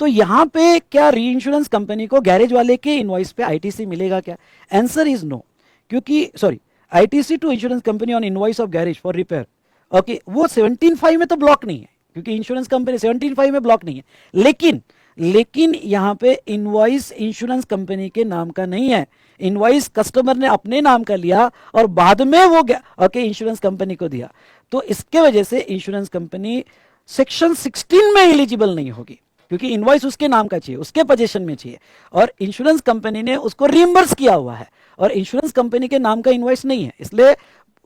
तो यहाँ पे क्या री इंश्योरेंस कंपनी को गैरेज वाले के इनवॉइस पे आईटीसी मिलेगा क्या? आंसर इज नो, क्योंकि sorry, ITC to insurance company on invoice of garage for repair, okay, वो 17(5) में तो ब्लॉक नहीं है क्योंकि इंश्योरेंस कंपनी 17(5) में ब्लॉक नहीं है। लेकिन यहां पे इनवॉइस इंश्योरेंस कंपनी के नाम का नहीं है, इनवॉइस कस्टमर ने अपने नाम का लिया और बाद में वो ओके इंश्योरेंस कंपनी को दिया। तो इसके वजह से इंश्योरेंस कंपनी सेक्शन 16 में एलिजिबल नहीं होगी क्योंकि इनवॉइस उसके नाम का चाहिए, उसके पोजीशन में चाहिए, और इंश्योरेंस कंपनी ने उसको रिइंबर्स किया हुआ है और इंश्योरेंस कंपनी के नाम का इनवॉइस नहीं है, इसलिए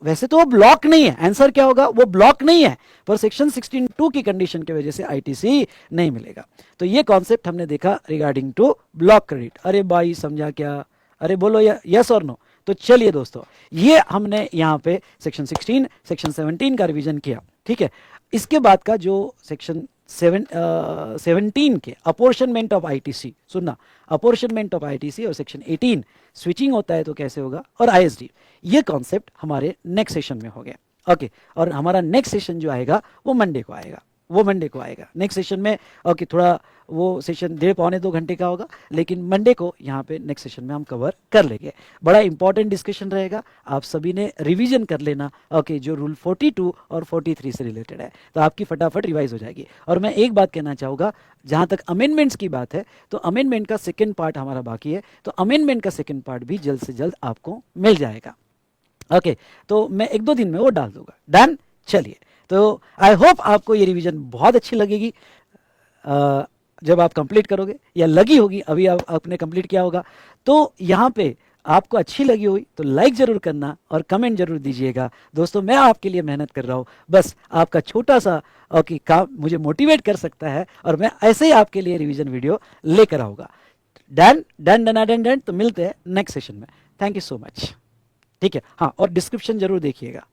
वैसे तो वो ब्लॉक नहीं है। आंसर क्या होगा? वो ब्लॉक नहीं है, पर सेक्शन 16(2) की कंडीशन की वजह से आईटीसी नहीं मिलेगा। तो ये कॉन्सेप्ट हमने देखा रिगार्डिंग टू ब्लॉक क्रेडिट। अरे भाई समझा क्या? अरे बोलो यस और नो। तो चलिए दोस्तों, ये हमने यहाँ पे सेक्शन 16, सेक्शन 17 का रिवीजन किया, ठीक है। इसके बाद का जो सेक्शन 17 के अपॉर्शनमेंट ऑफ आईटीसी, सुनना, अपॉर्शनमेंट ऑफ आईटीसी और सेक्शन 18 स्विचिंग होता है तो कैसे होगा, और आईएसडी, ये कॉन्सेप्ट हमारे नेक्स्ट सेशन में हो गया। ओके, और हमारा नेक्स्ट सेशन जो आएगा वो मंडे को आएगा, नेक्स्ट सेशन में। ओके, थोड़ा वो सेशन 1.5-2 घंटे का होगा, लेकिन मंडे को यहाँ पे नेक्स्ट सेशन में हम कवर कर लेंगे। बड़ा इंपॉर्टेंट डिस्कशन रहेगा, आप सभी ने रिवीजन कर लेना। ओके, जो रूल 42 और 43 से रिलेटेड है, तो आपकी फटाफट रिवाइज हो जाएगी। और मैं एक बात कहना चाहूँगा, जहाँ तक अमेंडमेंट्स की बात है, तो अमेंडमेंट का सेकेंड पार्ट हमारा बाकी है, तो अमेंडमेंट का सेकेंड पार्ट भी जल्द से जल्द आपको मिल जाएगा। ओके, तो मैं 1-2 दिन में वो डाल दूंगा। डन? चलिए, तो आई होप आपको ये रिवीजन बहुत अच्छी लगेगी जब आप कंप्लीट करोगे, या लगी होगी, अभी आपने कंप्लीट किया होगा। तो यहाँ पे आपको अच्छी लगी हुई तो लाइक जरूर करना और कमेंट जरूर दीजिएगा। दोस्तों, मैं आपके लिए मेहनत कर रहा हूँ, बस आपका छोटा सा ओके काम मुझे मोटिवेट कर सकता है और मैं ऐसे ही आपके लिए रिवीजन वीडियो लेकर आऊँगा। Done done done done done. तो मिलते हैं नेक्स्ट सेशन में। Thank you so much. ठीक है, हाँ, और डिस्क्रिप्शन जरूर देखिएगा।